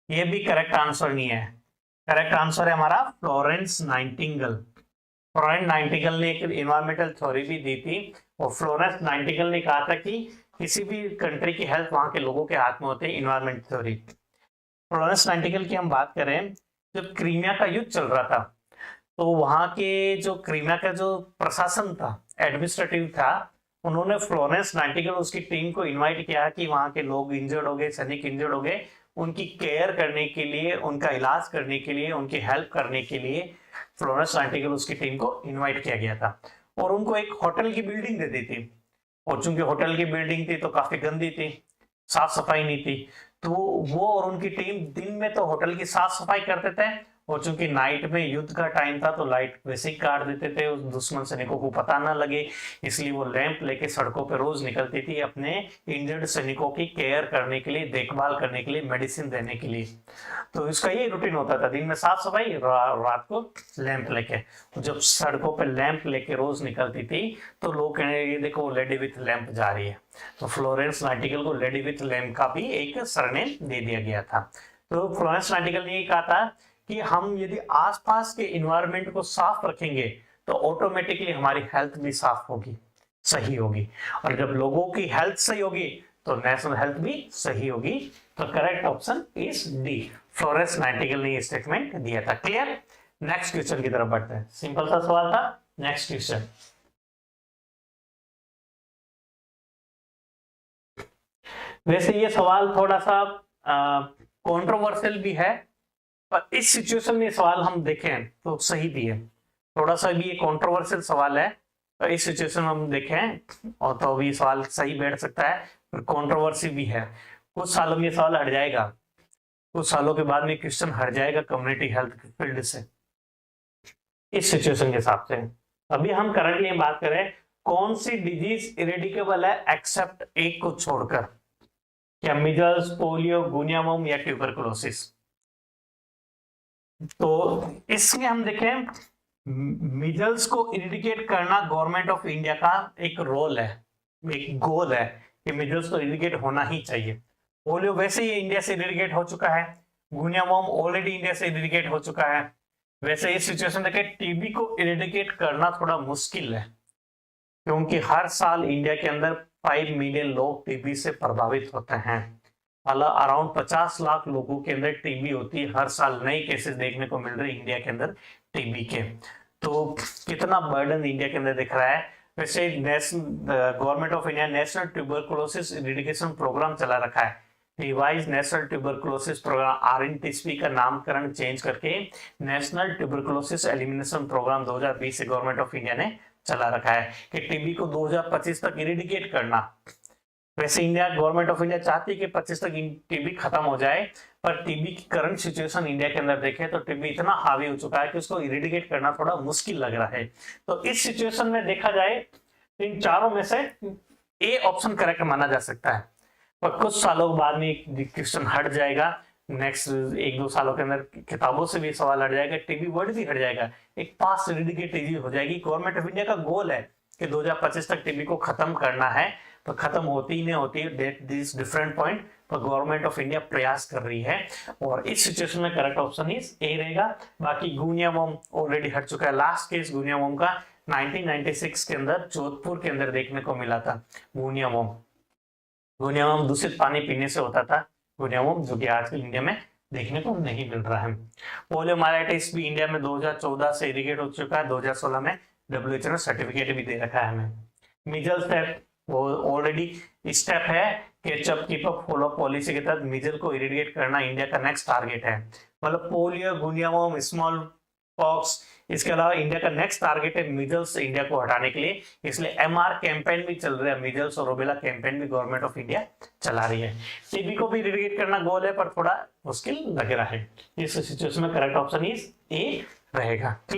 S1: ये भी करेक्ट आंसर नहीं है। करेक्ट आंसर है हमारा फ्लोरेंस नाइटिंगेल। फ्लोरेंस नाइटिंगेल ने एक एनवायरमेंटल थ्योरी भी दी थी, और फ्लोरेंस नाइटिंगेल ने कहा था कि किसी भी कंट्री की हेल्थ वहां के लोगों के हाथ में होते हैं, एनवायरमेंट थ्योरी। फ्लोरेंस नाइटिंगेल की हम बात करें, जब क्रीमिया का युद्ध चल रहा था तो वहां के जो क्रीमिया का जो प्रशासन था, एडमिनिस्ट्रेटिव था, उन्होंने फ्लोरेंस नाइटिंगेल उसकी टीम को इनवाइट किया कि वहां के लोग इंजर्ड हो गए, सैनिक इंजर्ड हो गए, उनकी केयर करने के लिए, उनका इलाज करने के लिए, उनकी हेल्प करने के लिए फ्लोरेंस नाइटिंगेल उसकी टीम को इन्वाइट किया गया था। और उनको एक होटल की बिल्डिंग दे दी थी, और चूंकि होटल की बिल्डिंग थी तो काफी गंदी थी, साफ सफाई नहीं थी, तो वो और उनकी टीम दिन में तो होटल की साफ सफाई करते थे, और चूंकि नाइट में युद्ध का टाइम था तो लाइट वैसे ही काट देते थे, उस दुश्मन सैनिकों को पता ना लगे, इसलिए वो लैंप लेके सड़कों पर रोज निकलती थी अपने इंजर्ड सैनिकों की केयर करने के लिए, देखभाल करने के लिए, मेडिसिन देने के लिए। तो इसका ये रूटीन होता था, दिन में साफ सफाई, रात को लैंप लेके। जब सड़कों पे लैंप लेके रोज निकलती थी तो लोग कहने ये देखो लेडी विथ लैंप जा रही है, तो फ्लोरेंस नाइटिंगेल को लेडी विथ लैंप का भी एक सरनेम दे दिया गया था। तो फ्लोरेंस नाइटिंगेल ने ये कहा था कि हम यदि आसपास के इन्वायरमेंट को साफ रखेंगे तो ऑटोमेटिकली हमारी हेल्थ भी साफ होगी, सही होगी, और जब लोगों की हेल्थ सही होगी तो नेशनल हेल्थ भी सही होगी। तो correct option is D, Florence Nightingale ने स्टेटमेंट दिया था। क्लियर? नेक्स्ट क्वेश्चन की तरफ बढ़ते हैं, सिंपल सा सवाल था। नेक्स्ट क्वेश्चन, वैसे ये सवाल थोड़ा सा कंट्रोवर्शियल भी है, पर इस सिचुएशन में सवाल हम देखें तो सही भी है। थोड़ा सा भी ये कंट्रोवर्शियल सवाल है, तो इस सिचुएशन में हम देखें और तो भी सवाल सही बैठ सकता है, पर कंट्रोवर्सी भी है। कुछ सालों में ये सवाल हट जाएगा, कुछ सालों के बाद में क्वेश्चन हट जाएगा कम्युनिटी हेल्थ फील्ड से, इस सिचुएशन के हिसाब से। अभी हम करंटली बात करें कौन सी डिजीज इरेडिकेबल है एक्सेप्ट एक को छोड़कर, क्या मीजल्स, पोलियो, गुनियामोम या ट्यूबरकुलोसिस। तो इसमें हम देखें मीजल्स को इरेडिकेट करना गवर्नमेंट ऑफ इंडिया का एक रोल है, एक गोल है कि मीजल्स तो इरेडिकेट होना ही चाहिए। पोलियो वैसे ही इंडिया से इरेडिकेट हो चुका है, गुनियामोम ऑलरेडी इंडिया से इरेडिकेट हो चुका है। वैसे इस सिचुएशन देखें टीबी को इरेडिकेट करना थोड़ा मुश्किल है, क्योंकि हर साल इंडिया के अंदर 5 मिलियन लोग टीबी से प्रभावित होते हैं। अराउंड 50 लाख लोगों के अंदर टीबी होती है, हर साल नए केसेस देखने को मिल रहे हैं इंडिया के अंदर टीबी के। तो कितना बर्डन इंडिया के अंदर दिख रहा है। वैसे Government of India National Tuberculosis Eradication Programme चला रखा है, revise National Tuberculosis Programme RNTSP का नामकरण चेंज करके नेशनल ट्यूबरकुलोसिस एलिमिनेशन प्रोग्राम 2020 से गवर्नमेंट ऑफ इंडिया ने चला रखा है कि टीबी को 2025 तक इरेडिकेट करना। वैसे इंडिया गवर्नमेंट ऑफ इंडिया चाहती है कि 25 तक टीबी खत्म हो जाए, पर टीबी की करंट सिचुएशन इंडिया के अंदर देखें तो टीबी इतना हावी हो चुका है कि उसको इरेडिकेट करना थोड़ा मुश्किल लग रहा है। तो इस सिचुएशन में देखा जाए तो इन चारों में से ए ऑप्शन करेक्ट माना जा सकता है, पर कुछ सालों बाद में क्वेश्चन हट जाएगा, नेक्स्ट 1-2 सालों के अंदर किताबों से भी सवाल हट जाएगा, टीबी वर्ड भी हट जाएगा, एक पास इरेडिकेट डिजीज हो जाएगी। गवर्नमेंट ऑफ इंडिया का गोल है कि 2025 तक टीबी को खत्म करना है, तो खत्म होती ही नहीं होती है, दिस डिफरेंट पॉइंट, पर गवर्नमेंट ऑफ इंडिया प्रयास कर रही है। और इस सिचुएशन में करेक्ट ऑप्शन इज ए रहेगा। बाकी गुनियामोम ऑलरेडी हट चुका है, लास्ट केस गुनियामोम का 1996 के अंदर जोधपुर के अंदर देखने को मिला था। गुनियामोम दूषित पानी पीने से होता था गुनियामोम, जो कि आजकल इंडिया में देखने को नहीं मिल रहा है। पोलियोमाइलाइटिस भी इंडिया में 2014 से इरेडिकेट हो चुका है, 2016 में WHO ने सर्टिफिकेट भी दे रखा है हमें। मीजल्स है वो ऑलरेडी स्टेप है, catch up keep up follow policy के तहत मीजल को इरेडिकेट करना इंडिया का नेक्स्ट टारगेट है। मतलब पोलियो, गुनियामोम, स्मॉल पॉक्स, इसके अलावा इंडिया का नेक्स्ट टारगेट है मीजल्स से इंडिया को हटाने के लिए, इसलिए MR कैंपेन भी चल रहा है, मीजल्स और रूबेला कैंपेन भी गवर्नमेंट ऑफ इंडिया चला रही है। टीबी को भी इरेडिकेट करना गोल है, पर थोड़ा मुश्किल लग रहा है। इस सिचुएशन में करेक्ट ऑप्शन इज ए रहेगा।